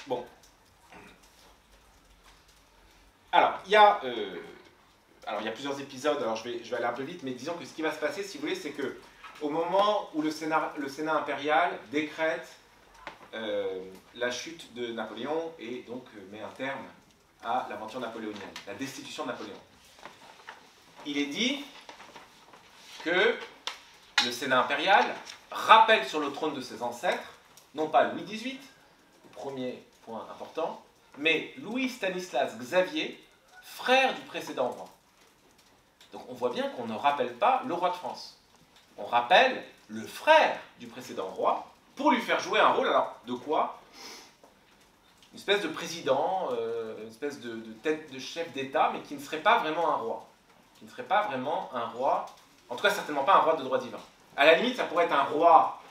bon. Alors, il y a plusieurs épisodes, alors je vais aller un peu vite, mais disons que ce qui va se passer, si vous voulez, c'est que au moment où le Sénat impérial décrète la chute de Napoléon et donc met un terme à l'aventure napoléonienne, la destitution de Napoléon, il est dit que le Sénat impérial rappelle sur le trône de ses ancêtres, non pas Louis XVIII, premier point important, mais Louis Stanislas Xavier, frère du précédent roi. Donc on voit bien qu'on ne rappelle pas le roi de France. On rappelle le frère du précédent roi pour lui faire jouer un rôle, alors de quoi? Une espèce de président, une espèce de tête de chef d'État, mais qui ne serait pas vraiment un roi. Qui ne serait pas vraiment un roi, en tout cas certainement pas un roi de droit divin. À la limite, ça pourrait être un roi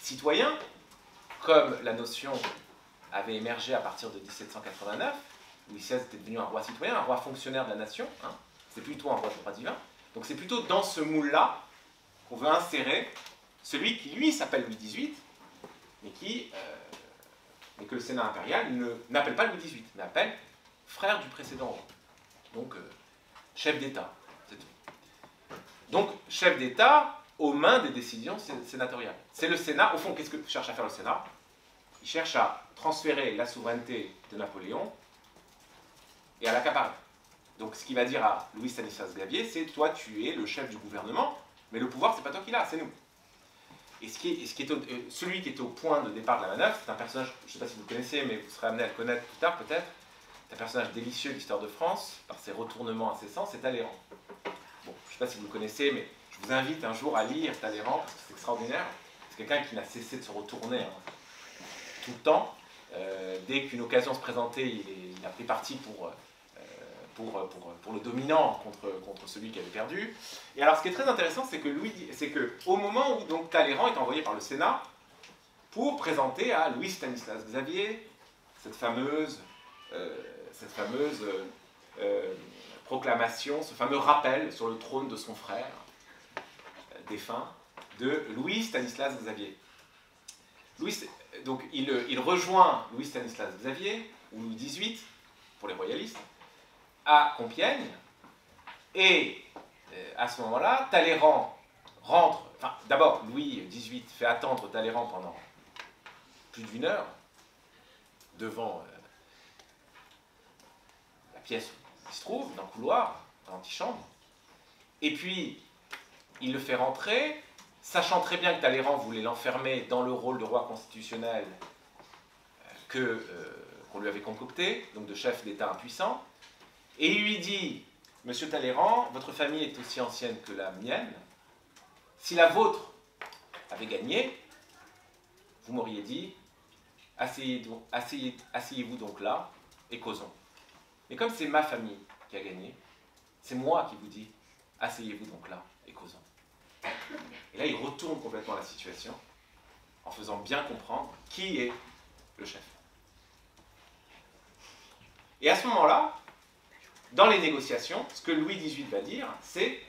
citoyen, comme la notion avait émergé à partir de 1789. Louis XVI était devenu un roi citoyen, un roi fonctionnaire de la nation. Hein. C'est plutôt un roi de droit divin. Donc c'est plutôt dans ce moule-là qu'on veut insérer celui qui, lui, s'appelle Louis XVIII, mais que le Sénat impérial n'appelle pas Louis XVIII, mais appelle frère du précédent roi. Donc, chef d'État, c'est tout. Donc, chef d'État aux mains des décisions sénatoriales. C'est le Sénat, au fond, qu'est-ce que cherche à faire le Sénat? Il cherche à transférer la souveraineté de Napoléon et à l'accaparer. Donc, ce qu'il va dire à Louis Stanislas Xavier, c'est toi, tu es le chef du gouvernement, mais le pouvoir, c'est pas toi qui l'as, c'est nous. Et celui qui est au point de départ de la manœuvre, c'est un personnage, je ne sais pas si vous le connaissez, mais vous serez amené à le connaître plus tard peut-être. C'est un personnage délicieux de l'histoire de France, par ses retournements incessants, c'est Talleyrand. Bon, je ne sais pas si vous le connaissez, mais je vous invite un jour à lire Talleyrand, parce que c'est extraordinaire. C'est quelqu'un qui n'a cessé de se retourner tout le temps. Dès qu'une occasion se présentait, il a pris parti pour le dominant contre celui qui avait perdu. Et alors ce qui est très intéressant, c'est que au moment où donc, Talleyrand est envoyé par le Sénat pour présenter à Louis Stanislas Xavier cette fameuse proclamation, ce fameux rappel sur le trône de son frère défunt, de Louis Stanislas Xavier. Donc il rejoint Louis Stanislas Xavier, ou Louis XVIII, pour les royalistes, à Compiègne, et à ce moment-là, Talleyrand rentre, enfin d'abord Louis XVIII fait attendre Talleyrand pendant plus d'1 heure devant la pièce où il se trouve, dans le couloir, dans l'antichambre, et puis il le fait rentrer, sachant très bien que Talleyrand voulait l'enfermer dans le rôle de roi constitutionnel qu'on lui avait concocté, donc de chef d'État impuissant, et il lui dit, Monsieur Talleyrand, votre famille est aussi ancienne que la mienne, si la vôtre avait gagné, vous m'auriez dit, asseyez-vous donc là et causons. Mais comme c'est ma famille qui a gagné, c'est moi qui vous dis, asseyez-vous donc là et causons. Et là, il retourne complètement la situation en faisant bien comprendre qui est le chef. Et à ce moment-là, dans les négociations, ce que Louis XVIII va dire, c'est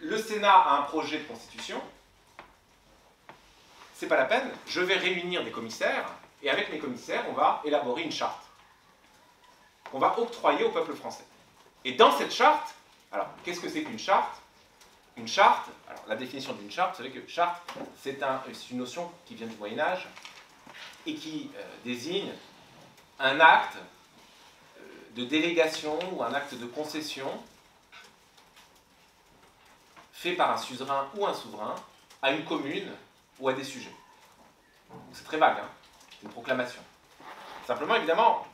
le Sénat a un projet de constitution, c'est pas la peine, je vais réunir des commissaires, et avec mes commissaires, on va élaborer une charte qu'on va octroyer au peuple français. Et dans cette charte, alors, qu'est-ce que c'est qu'une charte? Une charte, alors la définition d'une charte, vous savez que charte, c'est une notion qui vient du Moyen-Âge et qui désigne un acte de délégation ou un acte de concession fait par un suzerain ou un souverain à une commune ou à des sujets. C'est très vague, hein, c'est une proclamation. Simplement, évidemment,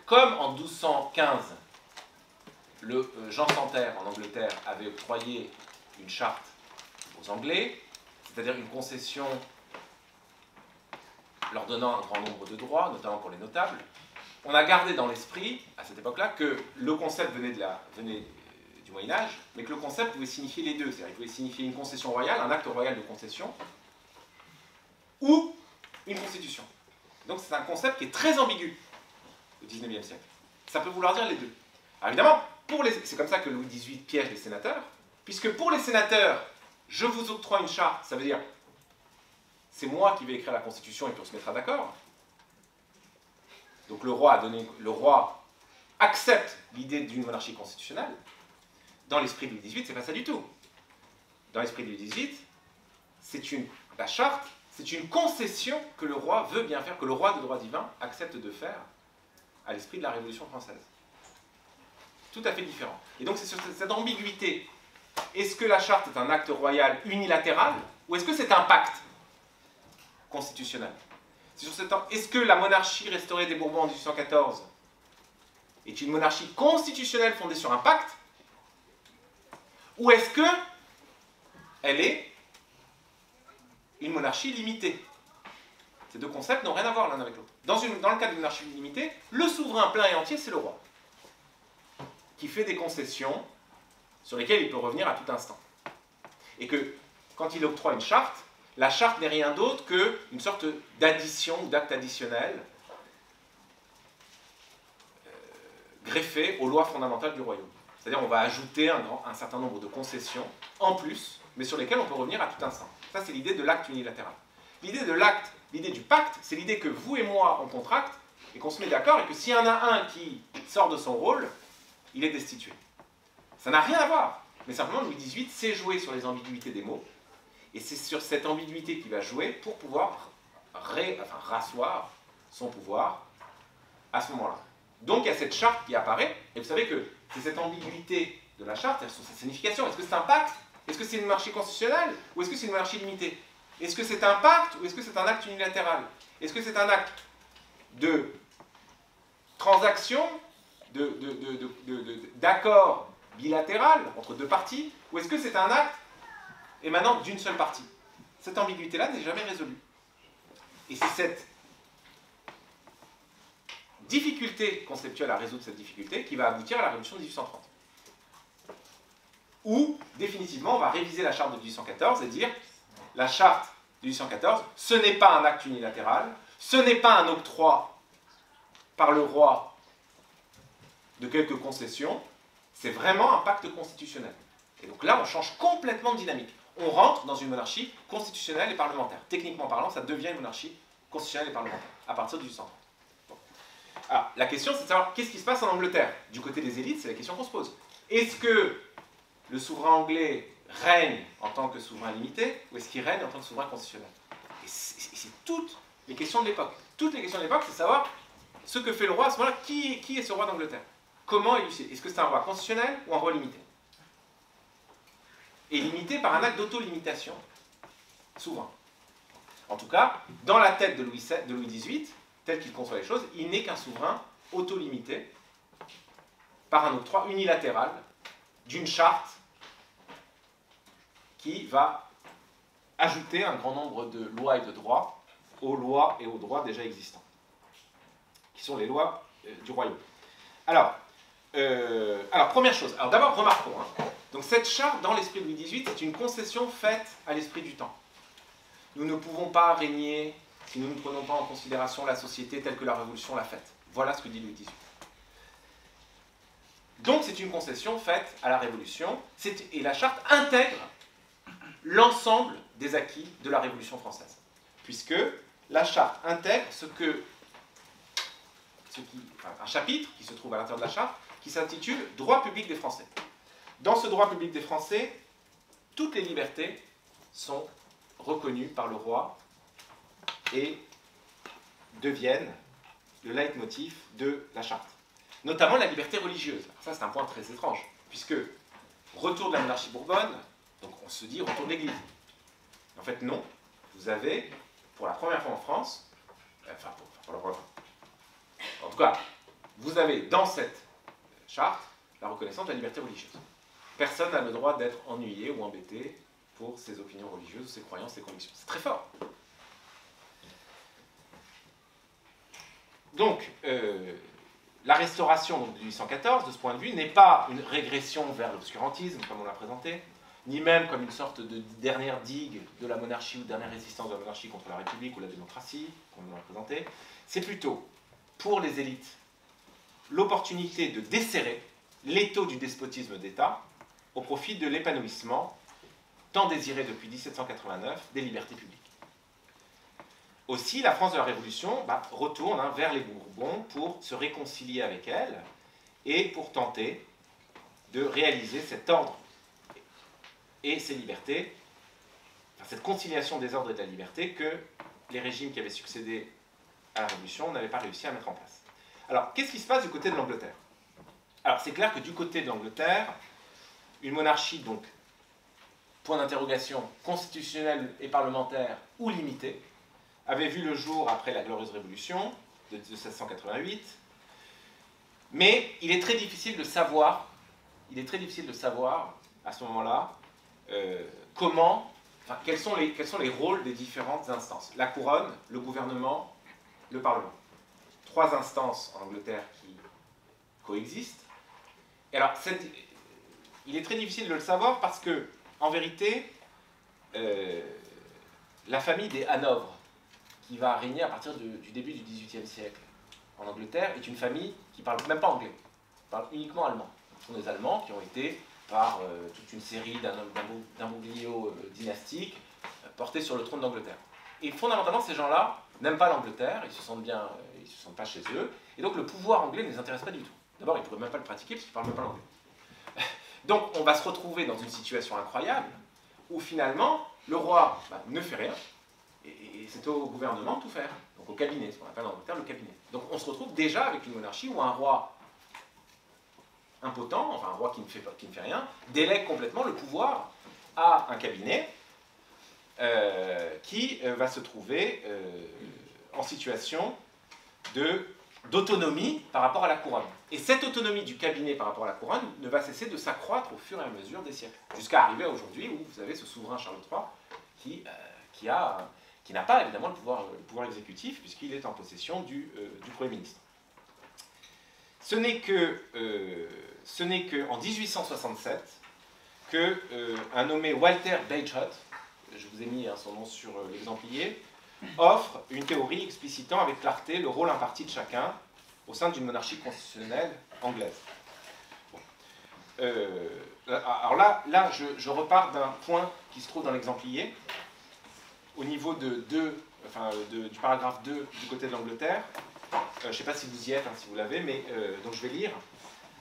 comme en 1215, Jean Santerre, en Angleterre, avait octroyé une charte aux Anglais, c'est-à-dire une concession leur donnant un grand nombre de droits, notamment pour les notables, on a gardé dans l'esprit, à cette époque-là, que le concept venait du Moyen-Âge, mais que le concept pouvait signifier les deux. C'est-à-dire qu'il pouvait signifier une concession royale, un acte royal de concession, ou une constitution. Donc c'est un concept qui est très ambigu au XIXe siècle. Ça peut vouloir dire les deux. Alors évidemment, c'est comme ça que Louis XVIII piège les sénateurs, puisque pour les sénateurs, je vous octroie une charte, ça veut dire c'est moi qui vais écrire la Constitution et puis on se mettra d'accord. Donc le roi accepte l'idée d'une monarchie constitutionnelle. Dans l'esprit de Louis XVIII, c'est pas ça du tout. Dans l'esprit de Louis XVIII, la charte, c'est une concession que le roi veut bien faire, que le roi de droit divin accepte de faire à l'esprit de la Révolution française. Tout à fait différent. Et donc c'est sur cette ambiguïté. Est-ce que la charte est un acte royal unilatéral ou est-ce que c'est un pacte constitutionnel? Est-ce que la monarchie restaurée des Bourbons en 1814 est une monarchie constitutionnelle fondée sur un pacte? Ou est-ce que elle est une monarchie limitée? Ces deux concepts n'ont rien à voir l'un avec l'autre. Dans le cas d'une monarchie limitée, le souverain plein et entier, c'est le roi, qui fait des concessions sur lesquelles il peut revenir à tout instant. Et que, quand il octroie une charte, la charte n'est rien d'autre qu'une sorte d'addition ou d'acte additionnel greffé aux lois fondamentales du royaume. C'est-à-dire on va ajouter un certain nombre de concessions en plus, mais sur lesquelles on peut revenir à tout instant. Ça, c'est l'idée de l'acte unilatéral. L'idée du pacte, c'est l'idée que vous et moi, on contracte, et qu'on se met d'accord, et que s'il y en a un qui sort de son rôle, il est destitué. Ça n'a rien à voir. Mais simplement, Louis XVIII sait jouer sur les ambiguïtés des mots, et c'est sur cette ambiguïté qu'il va jouer pour pouvoir rasseoir son pouvoir à ce moment-là. Donc il y a cette charte qui apparaît, et vous savez que c'est cette ambiguïté de la charte, sur sa signification. Est-ce que c'est un pacte? Est-ce que c'est une monarchie constitutionnelle? Ou est-ce que c'est une monarchie limitée? Est-ce que c'est un pacte ou est-ce que c'est un acte unilatéral? Est-ce que c'est un acte de transaction, d'accord bilatéral entre deux parties, ou est-ce que c'est un acte émanant d'une seule partie? Cette ambiguïté-là n'est jamais résolue. Et c'est cette difficulté conceptuelle à résoudre cette difficulté qui va aboutir à la Révolution de 1830. Où, définitivement, on va réviser la charte de 1814 et dire la charte de 1814, ce n'est pas un acte unilatéral, ce n'est pas un octroi par le roi de quelques concessions, c'est vraiment un pacte constitutionnel. Et donc là, on change complètement de dynamique. On rentre dans une monarchie constitutionnelle et parlementaire. Techniquement parlant, ça devient une monarchie constitutionnelle et parlementaire, à partir de 1830. Bon. Alors, la question, c'est de savoir qu'est-ce qui se passe en Angleterre. Du côté des élites, c'est la question qu'on se pose. Est-ce que le souverain anglais règne en tant que souverain limité, ou est-ce qu'il règne en tant que souverain constitutionnel? Et c'est toutes les questions de l'époque. Toutes les questions de l'époque, c'est de savoir ce que fait le roi à ce moment-là. Qui est ce roi d'Angleterre? Comment est-il? Est-ce que c'est un roi constitutionnel ou un roi limité? Et limité par un acte d'auto-limitation souverain. En tout cas, dans la tête de Louis XVIII, tel qu'il conçoit les choses, il n'est qu'un souverain auto-limité par un octroi unilatéral d'une charte qui va ajouter un grand nombre de lois et de droits aux lois et aux droits déjà existants, qui sont les lois du royaume. Alors, première chose, alors d'abord remarquons, donc cette charte dans l'esprit de Louis XVIII, c'est une concession faite à l'esprit du temps. Nous ne pouvons pas régner si nous ne prenons pas en considération la société telle que la Révolution l'a faite. Voilà ce que dit Louis XVIII. Donc c'est une concession faite à la Révolution, et la charte intègre l'ensemble des acquis de la Révolution française. Puisque la charte intègre un chapitre qui se trouve à l'intérieur de la charte, qui s'intitule « Droit public des Français ». Dans ce droit public des Français, toutes les libertés sont reconnues par le roi et deviennent le leitmotiv de la charte. Notamment la liberté religieuse. Ça, c'est un point très étrange, puisque retour de la monarchie Bourbonne, donc on se dit retour de l'Église. En fait, non. Vous avez, pour la première fois en France, en tout cas, vous avez dans cette charte la reconnaissance de la liberté religieuse. Personne n'a le droit d'être ennuyé ou embêté pour ses opinions religieuses, ses croyances, ses convictions. C'est très fort. Donc, la restauration de 1814, de ce point de vue, n'est pas une régression vers l'obscurantisme, comme on l'a présenté, ni même comme une sorte de dernière digue de la monarchie ou de dernière résistance de la monarchie contre la République ou la démocratie, comme on l'a présenté. C'est plutôt, pour les élites, l'opportunité de desserrer l'étau du despotisme d'État au profit de l'épanouissement, tant désiré depuis 1789, des libertés publiques. Aussi, la France de la Révolution retourne vers les Bourbons pour se réconcilier avec elle et pour tenter de réaliser cet ordre et ces libertés, cette conciliation des ordres et de la liberté que les régimes qui avaient succédé à la Révolution n'avaient pas réussi à mettre en place. Alors, qu'est-ce qui se passe du côté de l'Angleterre? Alors, c'est clair que du côté de l'Angleterre, une monarchie, donc, point d'interrogation, constitutionnelle et parlementaire ou limitée, avait vu le jour après la Glorieuse Révolution de 1788, mais il est très difficile de savoir, à ce moment-là, quels sont les rôles des différentes instances. La couronne, le gouvernement, le Parlement. Trois instances en Angleterre qui coexistent. Et alors, il est très difficile de le savoir parce que, en vérité, la famille des Hanovre, qui va régner à partir du début du XVIIIe siècle en Angleterre, est une famille qui ne parle même pas anglais, qui parle uniquement allemand. Ce sont des Allemands qui ont été, par toute une série d'imbroglios dynastiques, portés sur le trône d'Angleterre. Et fondamentalement, ces gens-là n'aiment pas l'Angleterre, ils se sentent pas chez eux, et donc le pouvoir anglais ne les intéresse pas du tout. D'abord, ils ne pourraient même pas le pratiquer parce qu'ils ne parlent même pas l'anglais. Donc on va se retrouver dans une situation incroyable, où finalement, le roi ne fait rien, et c'est au gouvernement de tout faire, donc au cabinet, ce qu'on appelle en Angleterre le cabinet. Donc on se retrouve déjà avec une monarchie où un roi impotent, enfin un roi qui ne fait rien, délègue complètement le pouvoir à un cabinet qui va se trouver en situation d'autonomie par rapport à la couronne. Et cette autonomie du cabinet par rapport à la couronne ne va cesser de s'accroître au fur et à mesure des siècles, jusqu'à arriver à aujourd'hui où vous avez ce souverain Charles III qui n'a pas évidemment le pouvoir exécutif puisqu'il est en possession du Premier ministre. Ce n'est qu'en 1867 qu'un nommé Walter Bagehot, je vous ai mis son nom sur l'exemplier, offre une théorie explicitant avec clarté le rôle imparti de chacun au sein d'une monarchie constitutionnelle anglaise. Bon. Alors là je repars d'un point qui se trouve dans l'exemplier, au niveau du paragraphe 2 du côté de l'Angleterre. Je ne sais pas si vous y êtes, hein, si vous l'avez, mais donc je vais lire.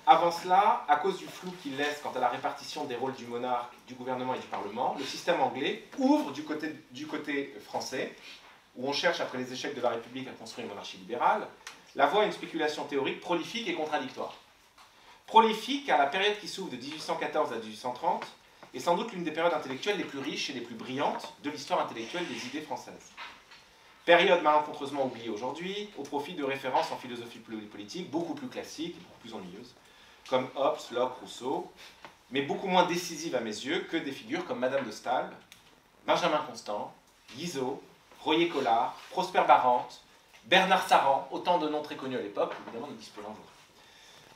Avant cela, à cause du flou qu'il laisse quant à la répartition des rôles du monarque, du gouvernement et du Parlement, le système anglais ouvre du côté français, où on cherche, après les échecs de la République, à construire une monarchie libérale, la voie à une spéculation théorique prolifique et contradictoire. Prolifique car la période qui s'ouvre de 1814 à 1830 est sans doute l'une des périodes intellectuelles les plus riches et les plus brillantes de l'histoire intellectuelle des idées françaises. Période malencontreusement oubliée aujourd'hui, au profit de références en philosophie politique beaucoup plus classiques et beaucoup plus ennuyeuses, comme Hobbes, Locke, Rousseau, mais beaucoup moins décisives à mes yeux que des figures comme Madame de Staël, Benjamin Constant, Guizot, Royer-Collard, Prosper Barrante, Bernard Saran, autant de noms très connus à l'époque, évidemment nous disposons aujourd'hui.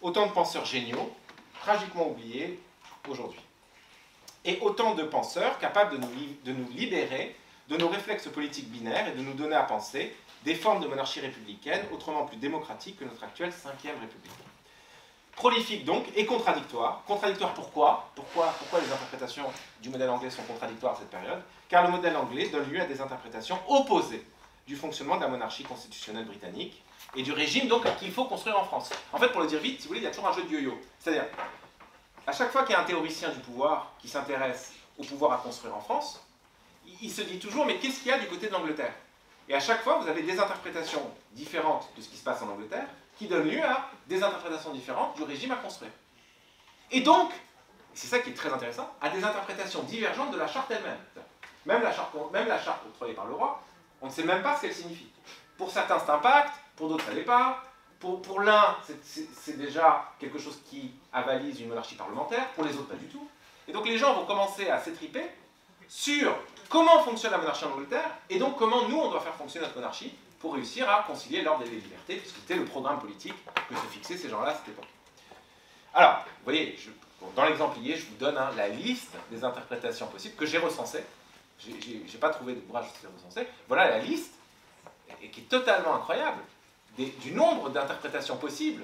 Autant de penseurs géniaux, tragiquement oubliés aujourd'hui. Et autant de penseurs capables de nous libérer de nos réflexes politiques binaires et de nous donner à penser des formes de monarchie républicaine autrement plus démocratiques que notre actuelle 5e République. Prolifique donc et contradictoire. Contradictoire pourquoi ? Pourquoi les interprétations du modèle anglais sont contradictoires à cette période ? Car le modèle anglais donne lieu à des interprétations opposées du fonctionnement de la monarchie constitutionnelle britannique et du régime donc qu'il faut construire en France. En fait, pour le dire vite, si vous voulez, il y a toujours un jeu de yo-yo. C'est-à-dire, à chaque fois qu'il y a un théoricien du pouvoir qui s'intéresse au pouvoir à construire en France, il se dit toujours, mais qu'est-ce qu'il y a du côté de l'Angleterre ? Et à chaque fois, vous avez des interprétations différentes de ce qui se passe en Angleterre qui donnent lieu à des interprétations différentes du régime à construire. Et donc, c'est ça qui est très intéressant, à des interprétations divergentes de la charte elle-même. Même la charte octroyée par le roi, on ne sait même pas ce qu'elle signifie. Pour certains, c'est un pacte, pour d'autres, ça l'est pas. Pour l'un, c'est déjà quelque chose qui avalise une monarchie parlementaire, pour les autres, pas du tout. Et donc les gens vont commencer à s'étriper sur comment fonctionne la monarchie en Angleterre, et donc comment nous, on doit faire fonctionner notre monarchie pour réussir à concilier l'ordre et les libertés, puisque c'était le programme politique que se fixaient ces gens-là à cette époque. Alors, vous voyez, dans l'exemplier, je vous donne la liste des interprétations possibles que j'ai recensées. Je n'ai pas trouvé d'ouvrage qui les recensé. Voilà la liste, et qui est totalement incroyable, du nombre d'interprétations possibles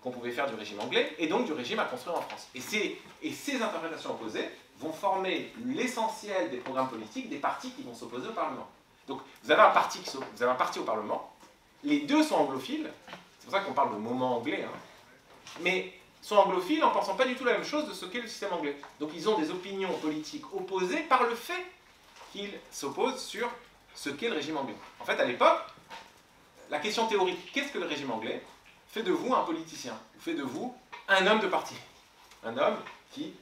qu'on pouvait faire du régime anglais, et donc du régime à construire en France. Et ces interprétations opposées vont former l'essentiel des programmes politiques des partis qui vont s'opposer au Parlement. Donc vous avez un parti au Parlement, les deux sont anglophiles, c'est pour ça qu'on parle de moment anglais, hein, mais sont anglophiles en pensant pas du tout la même chose de ce qu'est le système anglais. Donc ils ont des opinions politiques opposées par le fait qu'ils s'opposent sur ce qu'est le régime anglais. En fait, à l'époque, la question théorique, qu'est-ce que le régime anglais, fait de vous un politicien, ou fait de vous un homme de parti. Un homme qui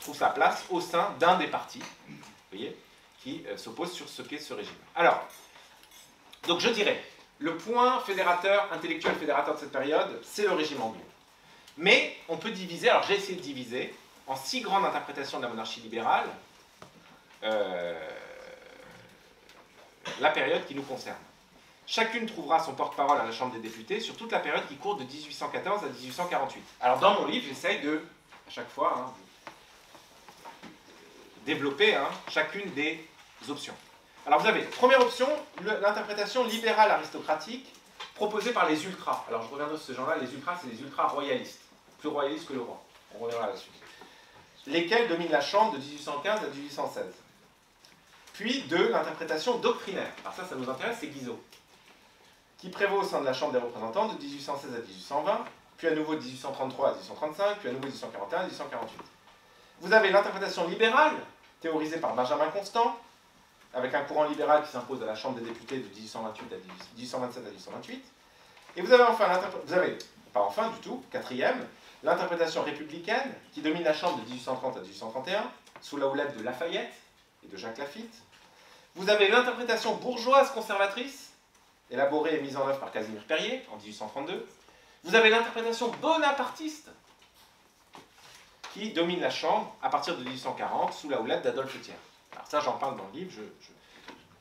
trouve sa place au sein d'un des partis, vous voyez, qui s'oppose sur ce qu'est ce régime. Alors, donc je dirais, le point fédérateur, intellectuel fédérateur de cette période, c'est le régime anglais. Mais on peut diviser, alors j'ai essayé de diviser, en 6 grandes interprétations de la monarchie libérale, la période qui nous concerne. Chacune trouvera son porte-parole à la Chambre des députés sur toute la période qui court de 1814 à 1848. Alors dans mon livre, j'essaye de, à chaque fois, développer chacune des options. Alors vous avez, première option, l'interprétation libérale aristocratique proposée par les ultras. Alors je reviendrai sur ce genre-là, les ultras, c'est les ultra-royalistes, plus royalistes que le roi. On reviendra là-dessus. Lesquels dominent la Chambre de 1815 à 1816. Puis de l'interprétation doctrinaire. Alors ça nous intéresse, c'est Guizot, qui prévaut au sein de la Chambre des représentants de 1816 à 1820, puis à nouveau de 1833 à 1835, puis à nouveau de 1841 à 1848. Vous avez l'interprétation libérale, théorisée par Benjamin Constant, avec un courant libéral qui s'impose à la Chambre des députés de 1827 à 1828. Et vous avez enfin, quatrième, l'interprétation républicaine, qui domine la Chambre de 1830 à 1831, sous la houlette de Lafayette et de Jacques Lafitte. Vous avez l'interprétation bourgeoise conservatrice, élaborée et mise en œuvre par Casimir Perier en 1832. Vous avez l'interprétation bonapartiste, qui domine la Chambre à partir de 1840 sous la houlette d'Adolphe Thiers. Alors ça, j'en parle dans le livre,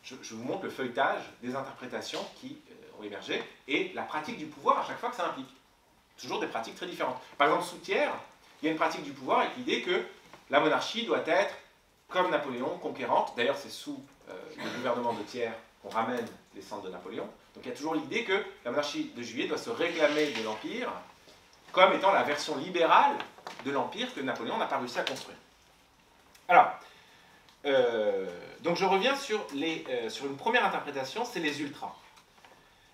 je vous montre le feuilletage des interprétations qui ont émergé et la pratique du pouvoir à chaque fois que ça implique. Toujours des pratiques très différentes. Par exemple, sous Thiers, il y a une pratique du pouvoir avec l'idée que la monarchie doit être, comme Napoléon, conquérante. D'ailleurs, c'est sous le gouvernement de Thiers qu'on ramène les cendres de Napoléon. Donc il y a toujours l'idée que la monarchie de Juillet doit se réclamer de l'Empire comme étant la version libérale de l'Empire que Napoléon n'a pas réussi à construire. Alors, donc je reviens sur une première interprétation, c'est les ultras.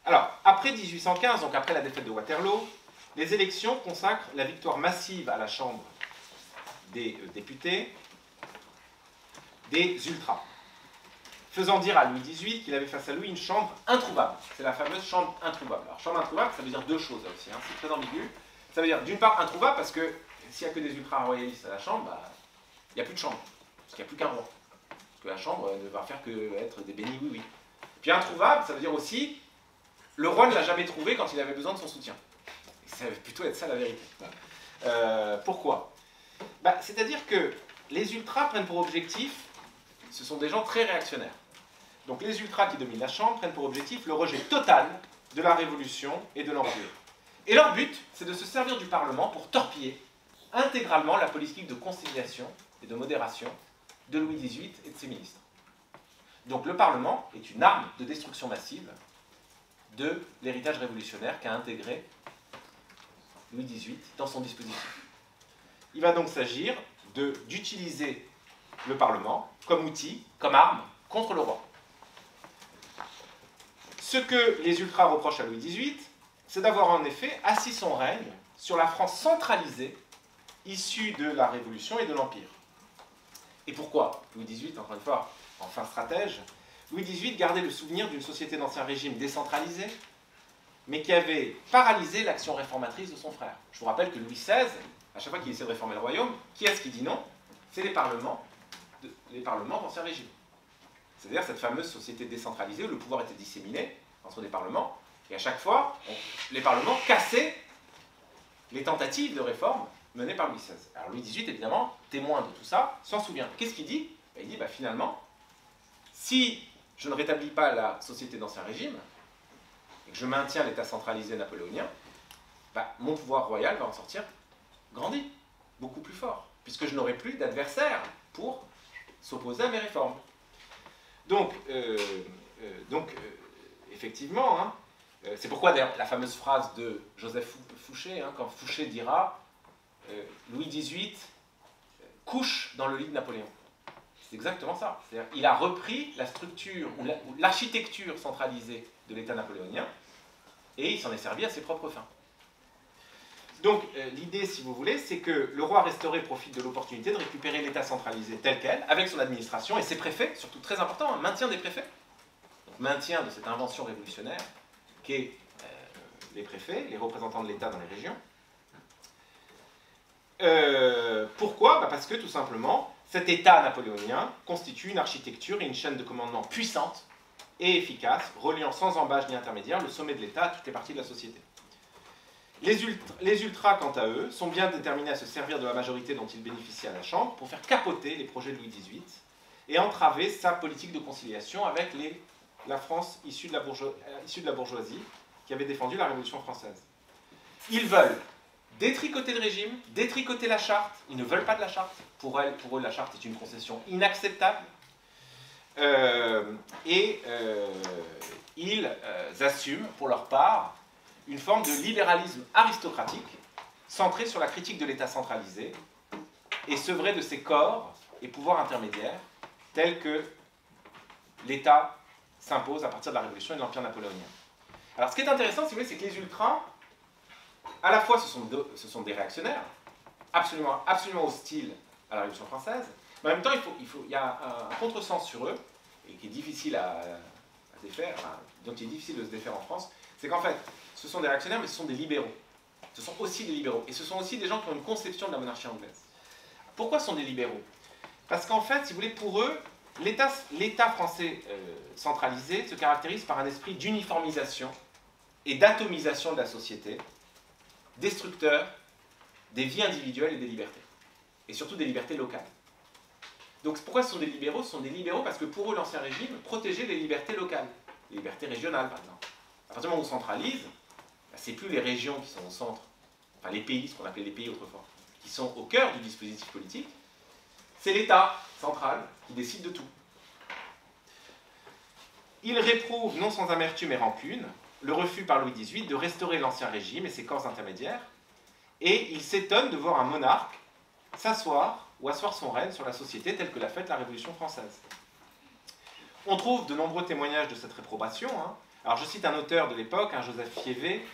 Alors, après 1815, donc après la défaite de Waterloo, les élections consacrent la victoire massive à la Chambre des députés des ultras, faisant dire à Louis XVIII qu'il avait face à lui une chambre introuvable. C'est la fameuse chambre introuvable. Alors, chambre introuvable, ça veut dire deux choses là aussi, hein, c'est très ambigu. Ça veut dire, d'une part, introuvable, parce que s'il n'y a que des ultra-royalistes à la chambre, bah, il n'y a plus de chambre, parce qu'il n'y a plus qu'un roi. Parce que la chambre ne va faire que être des bénis oui-oui. Puis introuvable, ça veut dire aussi, le roi ne l'a jamais trouvé quand il avait besoin de son soutien. Et ça va plutôt être ça la vérité. Pourquoi? Bah, c'est-à-dire que les ultras prennent pour objectif, ce sont des gens très réactionnaires. Donc les ultras qui dominent la Chambre prennent pour objectif le rejet total de la Révolution et de l'Empire. Et leur but, c'est de se servir du Parlement pour torpiller intégralement la politique de conciliation et de modération de Louis XVIII et de ses ministres. Donc le Parlement est une arme de destruction massive de l'héritage révolutionnaire qu'a intégré Louis XVIII dans son dispositif. Il va donc s'agir d'utiliser le Parlement comme outil, comme arme, contre le roi. Ce que les ultras reprochent à Louis XVIII, c'est d'avoir en effet assis son règne sur la France centralisée, issue de la Révolution et de l'Empire. Et pourquoi Louis XVIII, encore une fois, enfin stratège, Louis XVIII gardait le souvenir d'une société d'Ancien Régime décentralisée, mais qui avait paralysé l'action réformatrice de son frère. Je vous rappelle que Louis XVI, à chaque fois qu'il essaie de réformer le royaume, qui est-ce qui dit non? C'est les parlements d'Ancien Régime. C'est-à-dire cette fameuse société décentralisée où le pouvoir était disséminé entre des parlements, et à chaque fois, les parlements cassaient les tentatives de réforme menées par Louis XVI. Alors Louis XVIII, évidemment, témoin de tout ça, s'en souvient. Qu'est-ce qu'il dit? Il dit, finalement, si je ne rétablis pas la société d'Ancien Régime, et que je maintiens l'État centralisé napoléonien, mon pouvoir royal va en sortir grandi, beaucoup plus fort, puisque je n'aurai plus d'adversaires pour s'opposer à mes réformes. Donc effectivement, hein, c'est pourquoi d'ailleurs la fameuse phrase de Joseph Fouché, hein, quand Fouché dira Louis XVIII couche dans le lit de Napoléon. C'est exactement ça. C'est-à-dire il a repris la structure ou l'architecture centralisée de l'État napoléonien et il s'en est servi à ses propres fins. Donc l'idée, si vous voulez, c'est que le roi restauré profite de l'opportunité de récupérer l'État centralisé tel quel, avec son administration et ses préfets, surtout très important, maintien des préfets. Donc maintien de cette invention révolutionnaire qu'est les préfets, les représentants de l'État dans les régions. Pourquoi? Parce que tout simplement, cet État napoléonien constitue une architecture et une chaîne de commandement puissante et efficace, reliant sans embâche ni intermédiaire le sommet de l'État à toutes les parties de la société. Les ultras, quant à eux, sont bien déterminés à se servir de la majorité dont ils bénéficient à la Chambre pour faire capoter les projets de Louis XVIII et entraver sa politique de conciliation avec la France issue de la bourgeoisie qui avait défendu la Révolution française. Ils veulent détricoter le régime, détricoter la charte. Ils ne veulent pas de la charte. Pour eux, la charte est une concession inacceptable. Ils assument, pour leur part, une forme de libéralisme aristocratique centré sur la critique de l'État centralisé et sevré de ses corps et pouvoirs intermédiaires tels que l'État s'impose à partir de la Révolution et de l'Empire napoléonien. Alors ce qui est intéressant, si vous voulez, c'est que les ultras, à la fois ce sont des réactionnaires, absolument hostiles à la Révolution française, mais en même temps il y a un contresens sur eux, et qui est difficile à défaire, dont il est difficile de se défaire en France, c'est qu'en fait, ce sont des réactionnaires, mais ce sont des libéraux. Ce sont aussi des libéraux. Et ce sont aussi des gens qui ont une conception de la monarchie anglaise. Pourquoi ce sont des libéraux? Parce qu'en fait, si vous voulez, pour eux, l'État français centralisé se caractérise par un esprit d'uniformisation et d'atomisation de la société, destructeur des vies individuelles et des libertés. Et surtout des libertés locales. Donc pourquoi ce sont des libéraux? Ce sont des libéraux parce que pour eux, l'Ancien Régime protégeait les libertés locales, les libertés régionales par exemple. À partir du moment où on centralise, c'est plus les régions qui sont au centre, enfin les pays, ce qu'on appelait les pays autrefois, qui sont au cœur du dispositif politique, c'est l'État central qui décide de tout. Il réprouve, non sans amertume et rancune, le refus par Louis XVIII de restaurer l'Ancien Régime et ses corps intermédiaires, et il s'étonne de voir un monarque s'asseoir ou asseoir son règne sur la société telle que l'a faite la Révolution française. On trouve de nombreux témoignages de cette réprobation. Alors je cite un auteur de l'époque, Joseph Fiévé,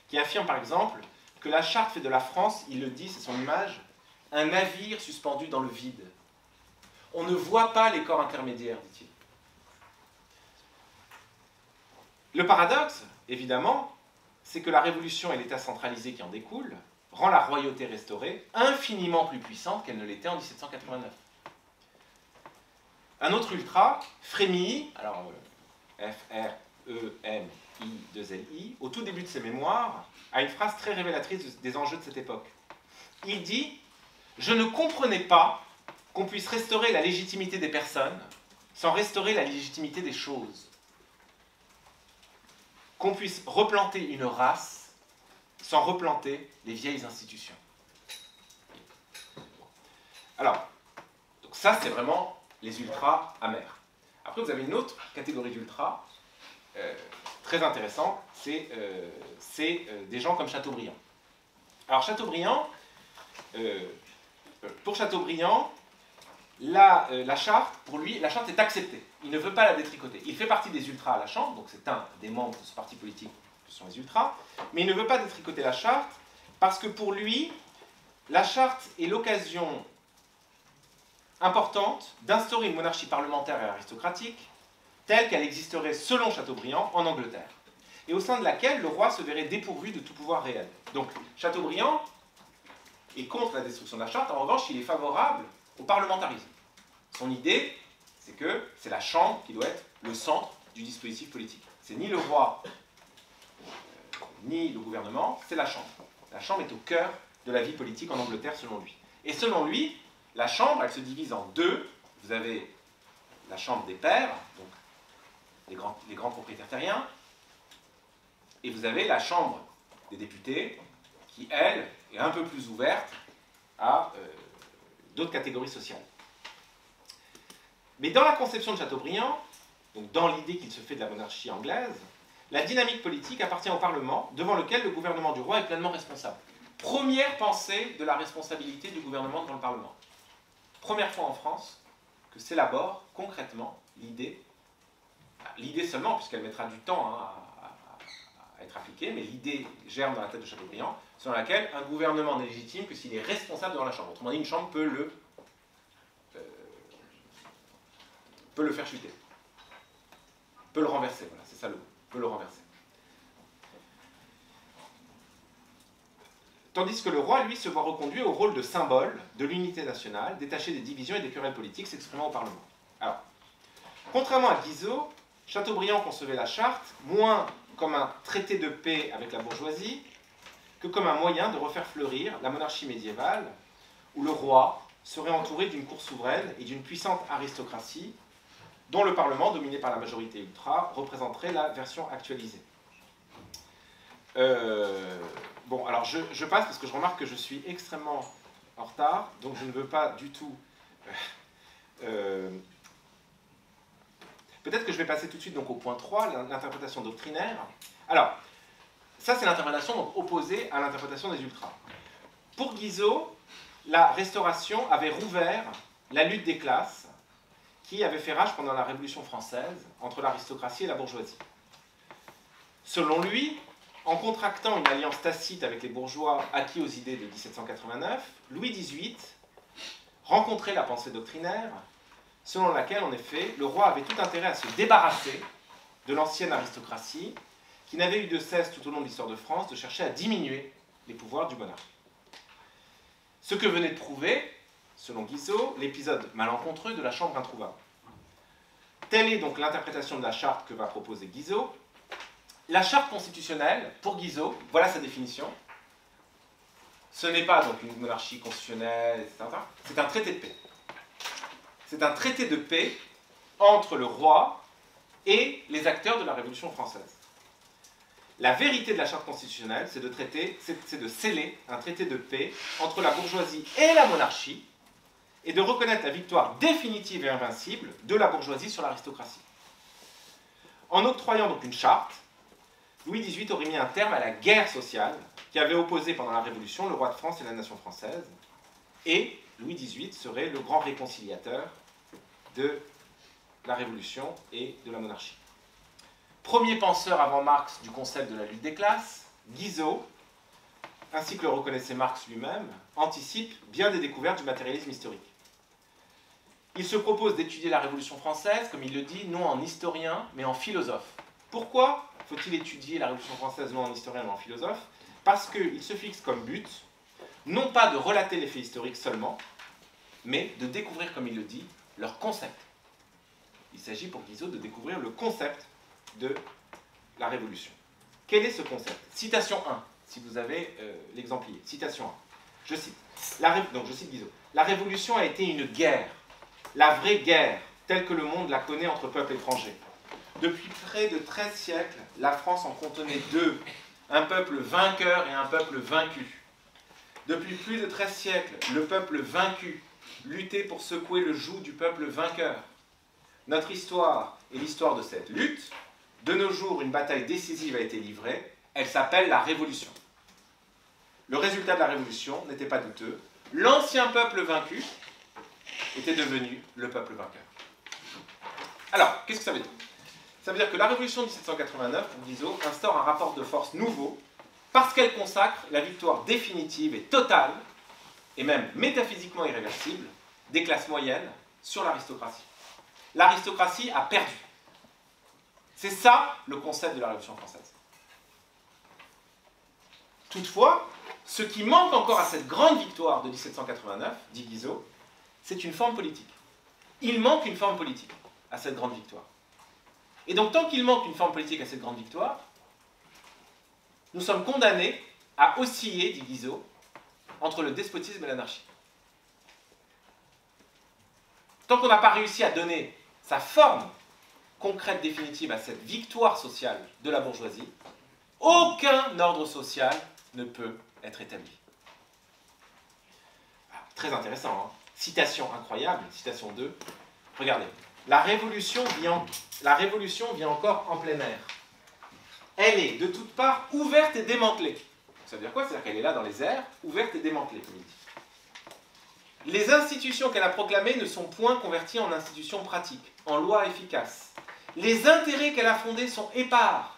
qui affirme par exemple que la charte fait de la France, il le dit, c'est son image, un navire suspendu dans le vide. On ne voit pas les corps intermédiaires, dit-il. Le paradoxe, évidemment, c'est que la Révolution et l'État centralisé qui en découle rend la royauté restaurée infiniment plus puissante qu'elle ne l'était en 1789. Un autre ultra, Frémilly, alors F-R-E-M-I-2-L-I, au tout début de ses mémoires, a une phrase très révélatrice des enjeux de cette époque. Il dit « Je ne comprenais pas qu'on puisse restaurer la légitimité des personnes sans restaurer la légitimité des choses. Qu'on puisse replanter une race sans replanter les vieilles institutions. » Alors, donc ça c'est vraiment les ultras amers. Après vous avez une autre catégorie d'ultras très intéressante, c'est des gens comme Chateaubriand. Alors Chateaubriand, pour Chateaubriand, la charte, pour lui, la charte est acceptée. Il ne veut pas la détricoter. Il fait partie des ultras à la Chambre, donc c'est un des membres de ce parti politique que sont les ultras, mais il ne veut pas détricoter la charte parce que pour lui, la charte est l'occasion importante d'instaurer une monarchie parlementaire et aristocratique telle qu'elle existerait selon Chateaubriand en Angleterre, et au sein de laquelle le roi se verrait dépourvu de tout pouvoir réel. Donc Chateaubriand est contre la destruction de la charte, en revanche il est favorable au parlementarisme. Son idée, c'est que c'est la Chambre qui doit être le centre du dispositif politique. C'est ni le roi, ni le gouvernement, c'est la Chambre. La Chambre est au cœur de la vie politique en Angleterre, selon lui. Et selon lui, la Chambre, elle se divise en deux. Vous avez la Chambre des pairs, donc les grands propriétaires terriens, et vous avez la Chambre des députés, qui, elle, est un peu plus ouverte à d'autres catégories sociales. Mais dans la conception de Chateaubriand, donc dans l'idée qu'il se fait de la monarchie anglaise, la dynamique politique appartient au Parlement, devant lequel le gouvernement du roi est pleinement responsable. Première pensée de la responsabilité du gouvernement devant le Parlement. Première fois en France que s'élabore concrètement l'idée seulement, puisqu'elle mettra du temps à être appliquée, mais l'idée germe dans la tête de Chateaubriand, selon laquelle un gouvernement n'est légitime que s'il est responsable devant la Chambre. Autrement dit, une Chambre peut le faire chuter, peut le renverser, voilà, c'est ça le mot, peut le renverser. Tandis que le roi, lui, se voit reconduit au rôle de symbole de l'unité nationale, détaché des divisions et des querelles politiques s'exprimant au Parlement. Alors, contrairement à Guizot, Chateaubriand concevait la charte moins comme un traité de paix avec la bourgeoisie que comme un moyen de refaire fleurir la monarchie médiévale, où le roi serait entouré d'une cour souveraine et d'une puissante aristocratie, dont le Parlement, dominé par la majorité ultra, représenterait la version actualisée. Bon, alors je passe parce que je remarque que je suis extrêmement en retard, donc je ne veux pas du tout... Peut-être que je vais passer tout de suite donc, au point 3, l'interprétation doctrinaire. Alors, ça c'est l'interprétation donc, opposée à l'interprétation des ultras. Pour Guizot, la Restauration avait rouvert la lutte des classes qui avait fait rage pendant la Révolution française entre l'aristocratie et la bourgeoisie. Selon lui, en contractant une alliance tacite avec les bourgeois acquis aux idées de 1789, Louis XVIII rencontrait la pensée doctrinaire selon laquelle, en effet, le roi avait tout intérêt à se débarrasser de l'ancienne aristocratie qui n'avait eu de cesse tout au long de l'histoire de France de chercher à diminuer les pouvoirs du monarque. Ce que venait de prouver, selon Guizot, l'épisode malencontreux de la Chambre introuvable. Telle est donc l'interprétation de la charte que va proposer Guizot. La charte constitutionnelle, pour Guizot, voilà sa définition. Ce n'est pas donc une monarchie constitutionnelle, etc. C'est un traité de paix. C'est un traité de paix entre le roi et les acteurs de la Révolution française. La vérité de la charte constitutionnelle, c'est de sceller un traité de paix entre la bourgeoisie et la monarchie, et de reconnaître la victoire définitive et invincible de la bourgeoisie sur l'aristocratie. En octroyant donc une charte, Louis XVIII aurait mis un terme à la guerre sociale qui avait opposé pendant la Révolution le roi de France et la nation française. Et Louis XVIII serait le grand réconciliateur de la Révolution et de la monarchie. Premier penseur avant Marx du concept de la lutte des classes, Guizot, ainsi que le reconnaissait Marx lui-même, anticipe bien des découvertes du matérialisme historique. Il se propose d'étudier la Révolution française, comme il le dit, non en historien, mais en philosophe. Pourquoi faut-il étudier la Révolution française non en historien, mais en philosophe? Parce qu'il se fixe comme but, non pas de relater les faits historiques seulement, mais de découvrir, comme il le dit, leur concept. Il s'agit pour Guizot de découvrir le concept de la Révolution. Quel est ce concept? Citation 1, si vous avez l'exemplier. Citation 1. Je cite. Donc je cite Guizot. La Révolution a été une guerre, la vraie guerre, telle que le monde la connaît entre peuples étrangers. Depuis près de 13 siècles, la France en contenait deux, un peuple vainqueur et un peuple vaincu. Depuis plus de 13 siècles, le peuple vaincu luttait pour secouer le joug du peuple vainqueur. Notre histoire est l'histoire de cette lutte. De nos jours, une bataille décisive a été livrée. Elle s'appelle la Révolution. Le résultat de la Révolution n'était pas douteux. L'ancien peuple vaincu était devenu le peuple vainqueur. Alors, qu'est-ce que ça veut dire? Ça veut dire que la Révolution de 1789, pour Guizot, instaure un rapport de force nouveau parce qu'elle consacre la victoire définitive et totale, et même métaphysiquement irréversible, des classes moyennes sur l'aristocratie. L'aristocratie a perdu. C'est ça le concept de la Révolution française. Toutefois, ce qui manque encore à cette grande victoire de 1789, dit Guizot, c'est une forme politique. Il manque une forme politique à cette grande victoire. Et donc, tant qu'il manque une forme politique à cette grande victoire, nous sommes condamnés à osciller, dit Guizot, entre le despotisme et l'anarchie. Tant qu'on n'a pas réussi à donner sa forme concrète définitive à cette victoire sociale de la bourgeoisie, aucun ordre social ne peut être établi. Alors, très intéressant, hein? Citation incroyable, citation 2. Regardez. La révolution vient encore en plein air. Elle est de toutes parts ouverte et démantelée. Ça veut dire quoi? C'est-à-dire qu'elle est là dans les airs, ouverte et démantelée, comme il dit. Les institutions qu'elle a proclamées ne sont point converties en institutions pratiques, en lois efficaces. Les intérêts qu'elle a fondés sont épars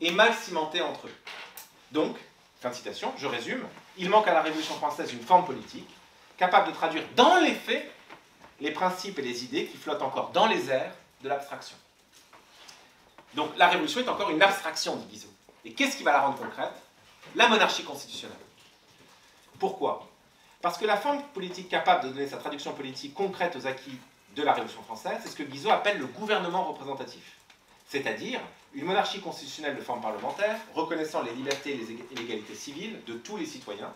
et mal cimentés entre eux. Donc, fin de citation, je résume, il manque à la Révolution française une forme politique, capable de traduire dans les faits les principes et les idées qui flottent encore dans les airs de l'abstraction. Donc la Révolution est encore une abstraction, dit Guizot. Et qu'est-ce qui va la rendre concrète? La monarchie constitutionnelle. Pourquoi? Parce que la forme politique capable de donner sa traduction politique concrète aux acquis de la Révolution française, c'est ce que Guizot appelle le gouvernement représentatif. C'est-à-dire une monarchie constitutionnelle de forme parlementaire, reconnaissant les libertés et l'égalité civile de tous les citoyens,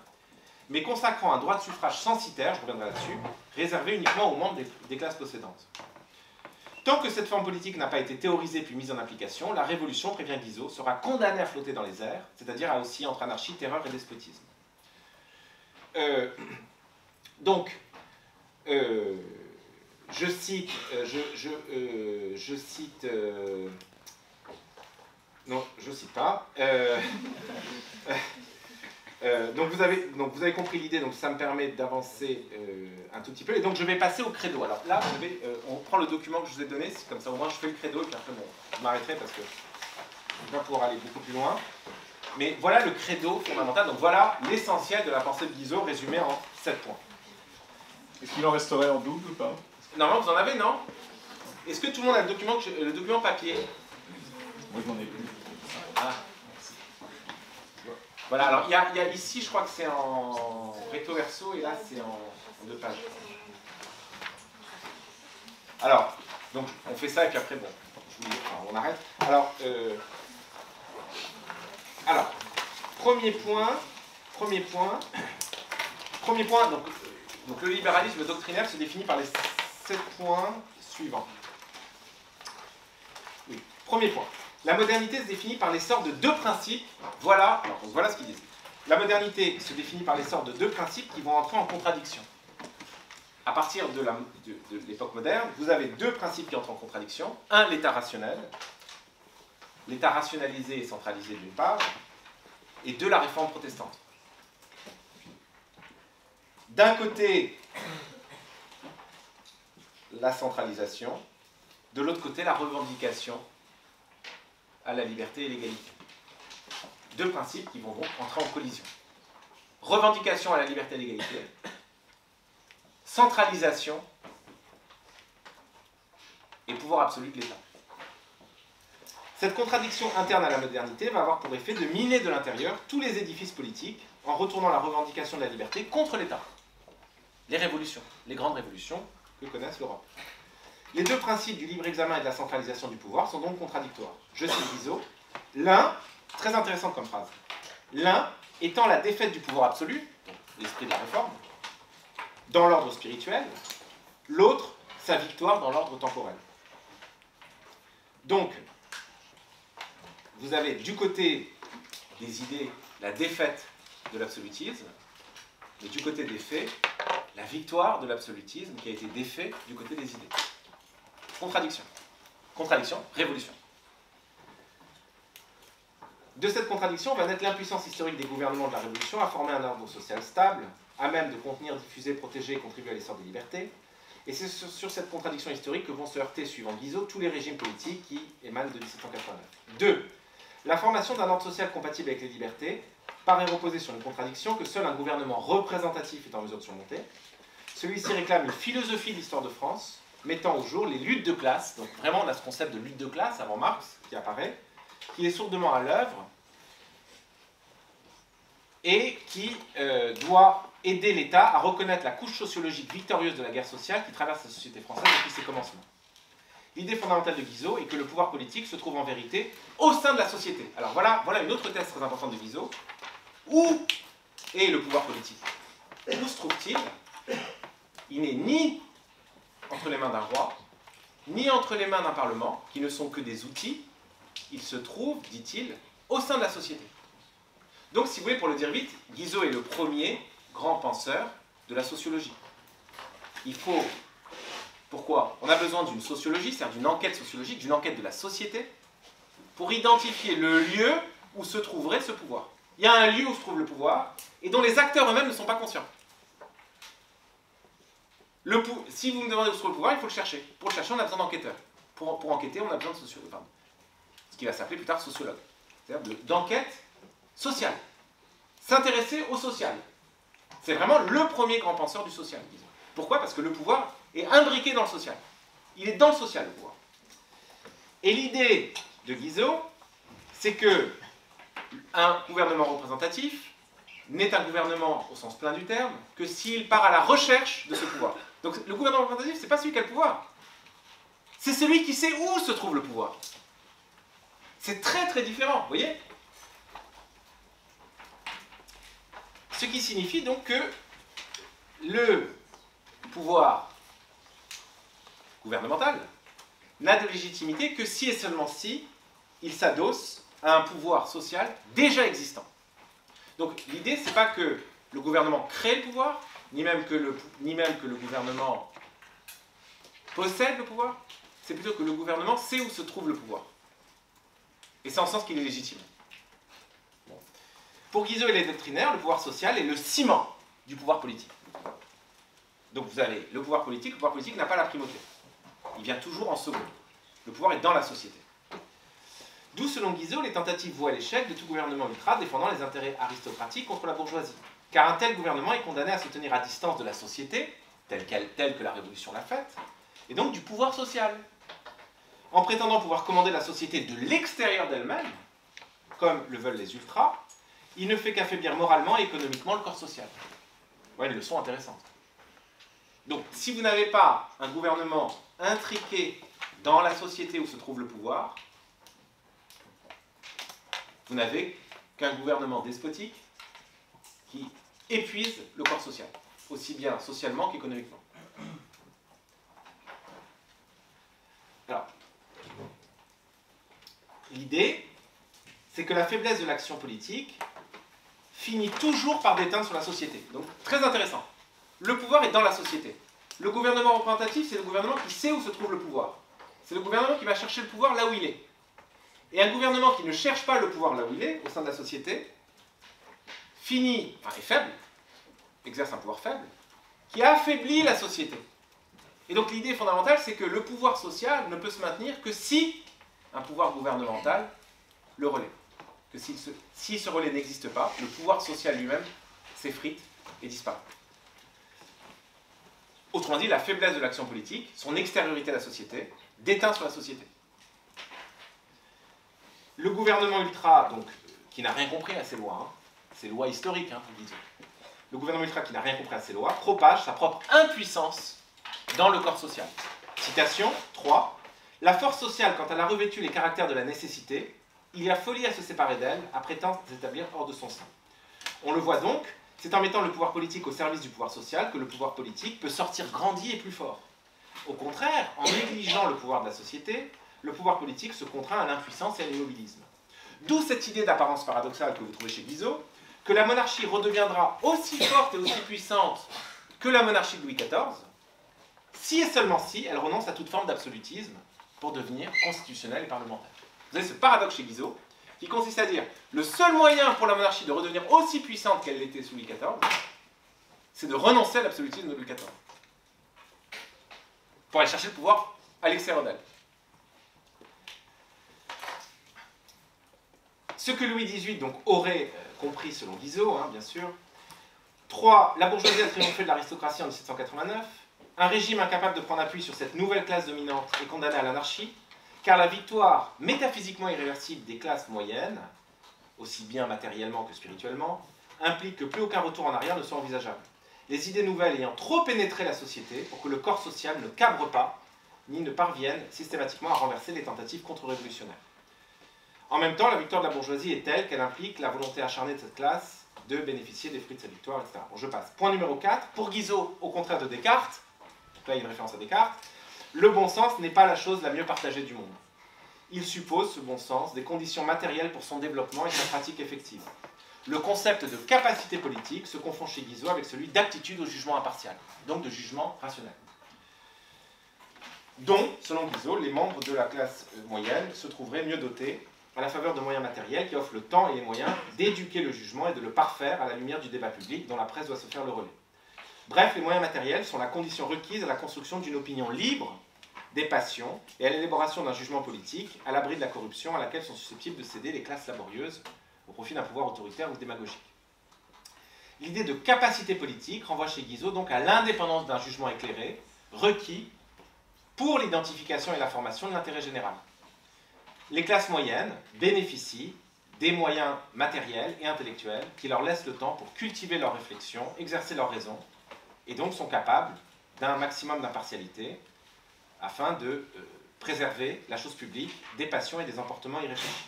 mais consacrant un droit de suffrage censitaire, je reviendrai là-dessus, réservé uniquement aux membres des classes possédantes. Tant que cette forme politique n'a pas été théorisée puis mise en application, la Révolution, prévient Guizot, sera condamnée à flotter dans les airs, c'est-à-dire à osciller entre anarchie, terreur et despotisme. Je cite... non, je cite pas. Donc vous avez compris l'idée, donc ça me permet d'avancer un tout petit peu. Et donc je vais passer au credo. Alors là, on prend le document que je vous ai donné, comme ça au moins je fais le credo, et puis après bon, je m'arrêterai parce que je vais pas pouvoir aller beaucoup plus loin. Mais voilà le credo fondamental, donc voilà l'essentiel de la pensée de Guizot résumé en 7 points. Est-ce qu'il en resterait en double ou pas? Normalement vous en avez, non? Est-ce que tout le monde a le document papier? Moi je n'en ai plus. Ah. Voilà, alors il y a ici, je crois que c'est en recto verso, et là c'est en 2 pages. Alors, donc on fait ça, et puis après, bon, on arrête. Alors, premier point, donc le libéralisme doctrinaire se définit par les 7 points suivants. Oui, premier point. La modernité se définit par l'essor de 2 principes. Voilà ce qu'ils disent. La modernité se définit par l'essor de 2 principes qui vont entrer en contradiction. À partir de l'époque moderne, vous avez 2 principes qui entrent en contradiction. Un, l'état rationnel. L'état rationalisé et centralisé d'une part. et de la réforme protestante. D'un côté, la centralisation, de l'autre côté, la revendication à la liberté et l'égalité. Deux principes qui vont donc entrer en collision. Revendication à la liberté et l'égalité, centralisation et pouvoir absolu de l'État. Cette contradiction interne à la modernité va avoir pour effet de miner de l'intérieur tous les édifices politiques en retournant la revendication de la liberté contre l'État. Les révolutions, les grandes révolutions que connaissent l'Europe. Les deux principes du libre examen et de la centralisation du pouvoir sont donc contradictoires. Je cite Guizot, l'un, très intéressant comme phrase, l'un étant la défaite du pouvoir absolu, donc l'esprit de la réforme, dans l'ordre spirituel, l'autre, sa victoire dans l'ordre temporel. Donc, vous avez du côté des idées la défaite de l'absolutisme, et du côté des faits, la victoire de l'absolutisme qui a été défait du côté des idées. Contradiction. Contradiction, révolution. De cette contradiction va naître l'impuissance historique des gouvernements de la Révolution à former un ordre social stable, à même de contenir, diffuser, protéger et contribuer à l'essor des libertés. Et c'est sur cette contradiction historique que vont se heurter, suivant Guizot, tous les régimes politiques qui émanent de 1789. 2. La formation d'un ordre social compatible avec les libertés paraît reposer sur une contradiction que seul un gouvernement représentatif est en mesure de surmonter. Celui-ci réclame une philosophie de l'histoire de France, mettant au jour les luttes de classe, donc vraiment on a ce concept de lutte de classe avant Marx qui apparaît, qui est sourdement à l'œuvre et qui doit aider l'État à reconnaître la couche sociologique victorieuse de la guerre sociale qui traverse la société française depuis ses commencements. L'idée fondamentale de Guizot est que le pouvoir politique se trouve en vérité au sein de la société. Alors voilà une autre thèse très importante de Guizot. Où est le pouvoir politique? Où se trouve-t-il? Il n'est ni entre les mains d'un roi, ni entre les mains d'un parlement, qui ne sont que des outils. Il se trouve, dit-il, au sein de la société. Donc, si vous voulez, pour le dire vite, Guizot est le premier grand penseur de la sociologie. Il faut... Pourquoi? On a besoin d'une sociologie, c'est-à-dire d'une enquête sociologique, d'une enquête de la société, pour identifier le lieu où se trouverait ce pouvoir. Il y a un lieu où se trouve le pouvoir, et dont les acteurs eux-mêmes ne sont pas conscients. Si vous me demandez où se trouve le pouvoir, il faut le chercher. Pour le chercher, on a besoin d'enquêteurs. Pour enquêter, on a besoin de sociologues. Pardon. Ce qui va s'appeler plus tard sociologue. C'est-à-dire d'enquête sociale. S'intéresser au social. C'est vraiment le premier grand penseur du social. Pourquoi? Parce que le pouvoir est imbriqué dans le social. Il est dans le social, le pouvoir. Et l'idée de Guizot, c'est que un gouvernement représentatif n'est un gouvernement au sens plein du terme que s'il part à la recherche de ce pouvoir. Donc le gouvernement représentatif, c'est pas celui qui a le pouvoir. C'est celui qui sait où se trouve le pouvoir. C'est très très différent, vous voyez? Ce qui signifie donc que le pouvoir gouvernemental n'a de légitimité que si et seulement si il s'adosse à un pouvoir social déjà existant. Donc l'idée, c'est pas que le gouvernement crée le pouvoir, ni même que le gouvernement possède le pouvoir, c'est plutôt que le gouvernement sait où se trouve le pouvoir. Et c'est en ce sens qu'il est légitime. Bon. Pour Guizot et les doctrinaires, le pouvoir social est le ciment du pouvoir politique. Donc vous avez le pouvoir politique n'a pas la primauté. Il vient toujours en second. Le pouvoir est dans la société. D'où, selon Guizot, les tentatives vouées à l'échec de tout gouvernement ultra défendant les intérêts aristocratiques contre la bourgeoisie. Car un tel gouvernement est condamné à se tenir à distance de la société, telle que la Révolution l'a faite, et donc du pouvoir social. En prétendant pouvoir commander la société de l'extérieur d'elle-même, comme le veulent les ultras, il ne fait qu'affaiblir moralement et économiquement le corps social. Voilà une leçon intéressante. Donc, si vous n'avez pas un gouvernement intriqué dans la société où se trouve le pouvoir, vous n'avez qu'un gouvernement despotique qui épuise le corps social, aussi bien socialement qu'économiquement. Alors, l'idée, c'est que la faiblesse de l'action politique finit toujours par déteindre sur la société. Donc, très intéressant. Le pouvoir est dans la société. Le gouvernement représentatif, c'est le gouvernement qui sait où se trouve le pouvoir. C'est le gouvernement qui va chercher le pouvoir là où il est. Et un gouvernement qui ne cherche pas le pouvoir là où il est, au sein de la société, est faible, exerce un pouvoir faible, qui affaiblit la société. Et donc l'idée fondamentale, c'est que le pouvoir social ne peut se maintenir que si un pouvoir gouvernemental le relaie. Que si ce relais n'existe pas, le pouvoir social lui-même s'effrite et disparaît. Autrement dit, la faiblesse de l'action politique, son extériorité à la société, déteint sur la société. Le gouvernement ultra, donc, qui n'a rien compris à ces lois, ces lois historiques, pour Guizot, le gouvernement ultra qui n'a rien compris à ces lois, propage sa propre impuissance dans le corps social. Citation 3. La force sociale, quand elle a revêtu les caractères de la nécessité, il y a folie à se séparer d'elle, à prétendre s'établir hors de son sein. On le voit donc, c'est en mettant le pouvoir politique au service du pouvoir social que le pouvoir politique peut sortir grandi et plus fort. Au contraire, en négligeant le pouvoir de la société, le pouvoir politique se contraint à l'impuissance et à l'immobilisme. D'où cette idée d'apparence paradoxale que vous trouvez chez Guizot, que la monarchie redeviendra aussi forte et aussi puissante que la monarchie de Louis XIV, si et seulement si elle renonce à toute forme d'absolutisme pour devenir constitutionnelle et parlementaire. Vous avez ce paradoxe chez Guizot, qui consiste à dire le seul moyen pour la monarchie de redevenir aussi puissante qu'elle l'était sous Louis XIV, c'est de renoncer à l'absolutisme de Louis XIV. Pour aller chercher le pouvoir à l'extérieur d'elle. Ce que Louis XVIII donc, aurait compris selon Guizot, bien sûr. 3. La bourgeoisie a triomphé de l'aristocratie en 1789. Un régime incapable de prendre appui sur cette nouvelle classe dominante est condamné à l'anarchie, car la victoire métaphysiquement irréversible des classes moyennes, aussi bien matériellement que spirituellement, implique que plus aucun retour en arrière ne soit envisageable. Les idées nouvelles ayant trop pénétré la société pour que le corps social ne cabre pas, ni ne parvienne systématiquement à renverser les tentatives contre-révolutionnaires. En même temps, la victoire de la bourgeoisie est telle qu'elle implique la volonté acharnée de cette classe de bénéficier des fruits de sa victoire, etc. Bon, je passe. Point numéro 4. Pour Guizot, au contraire de Descartes, donc là il y a une référence à Descartes, le bon sens n'est pas la chose la mieux partagée du monde. Il suppose, ce bon sens, des conditions matérielles pour son développement et sa pratique effective. Le concept de capacité politique se confond chez Guizot avec celui d'aptitude au jugement impartial, donc de jugement rationnel. Dont, selon Guizot, les membres de la classe moyenne se trouveraient mieux dotés à la faveur de moyens matériels qui offrent le temps et les moyens d'éduquer le jugement et de le parfaire à la lumière du débat public dont la presse doit se faire le relais. Bref, les moyens matériels sont la condition requise à la construction d'une opinion libre des passions et à l'élaboration d'un jugement politique à l'abri de la corruption à laquelle sont susceptibles de céder les classes laborieuses au profit d'un pouvoir autoritaire ou démagogique. L'idée de capacité politique renvoie chez Guizot donc à l'indépendance d'un jugement éclairé requis pour l'identification et la formation de l'intérêt général. Les classes moyennes bénéficient des moyens matériels et intellectuels qui leur laissent le temps pour cultiver leur réflexion, exercer leur raison, et donc sont capables d'un maximum d'impartialité afin de préserver la chose publique des passions et des emportements irréfléchis.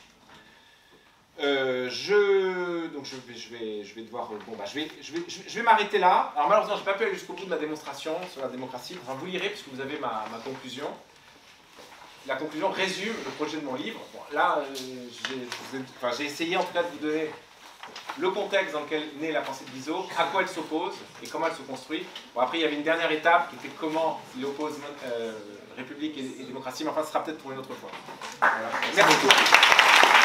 Je vais m'arrêter là. Alors malheureusement, je n'ai pas pu aller jusqu'au bout de la démonstration sur la démocratie. Enfin, vous lirez puisque vous avez ma conclusion. La conclusion résume le projet de mon livre. Bon, là, j'ai essayé en tout cas de vous donner le contexte dans lequel naît la pensée de Guizot, à quoi elle s'oppose et comment elle se construit. Bon, après, il y avait une dernière étape qui était comment il oppose République et démocratie, mais enfin, ce sera peut-être pour une autre fois. Voilà. Merci beaucoup.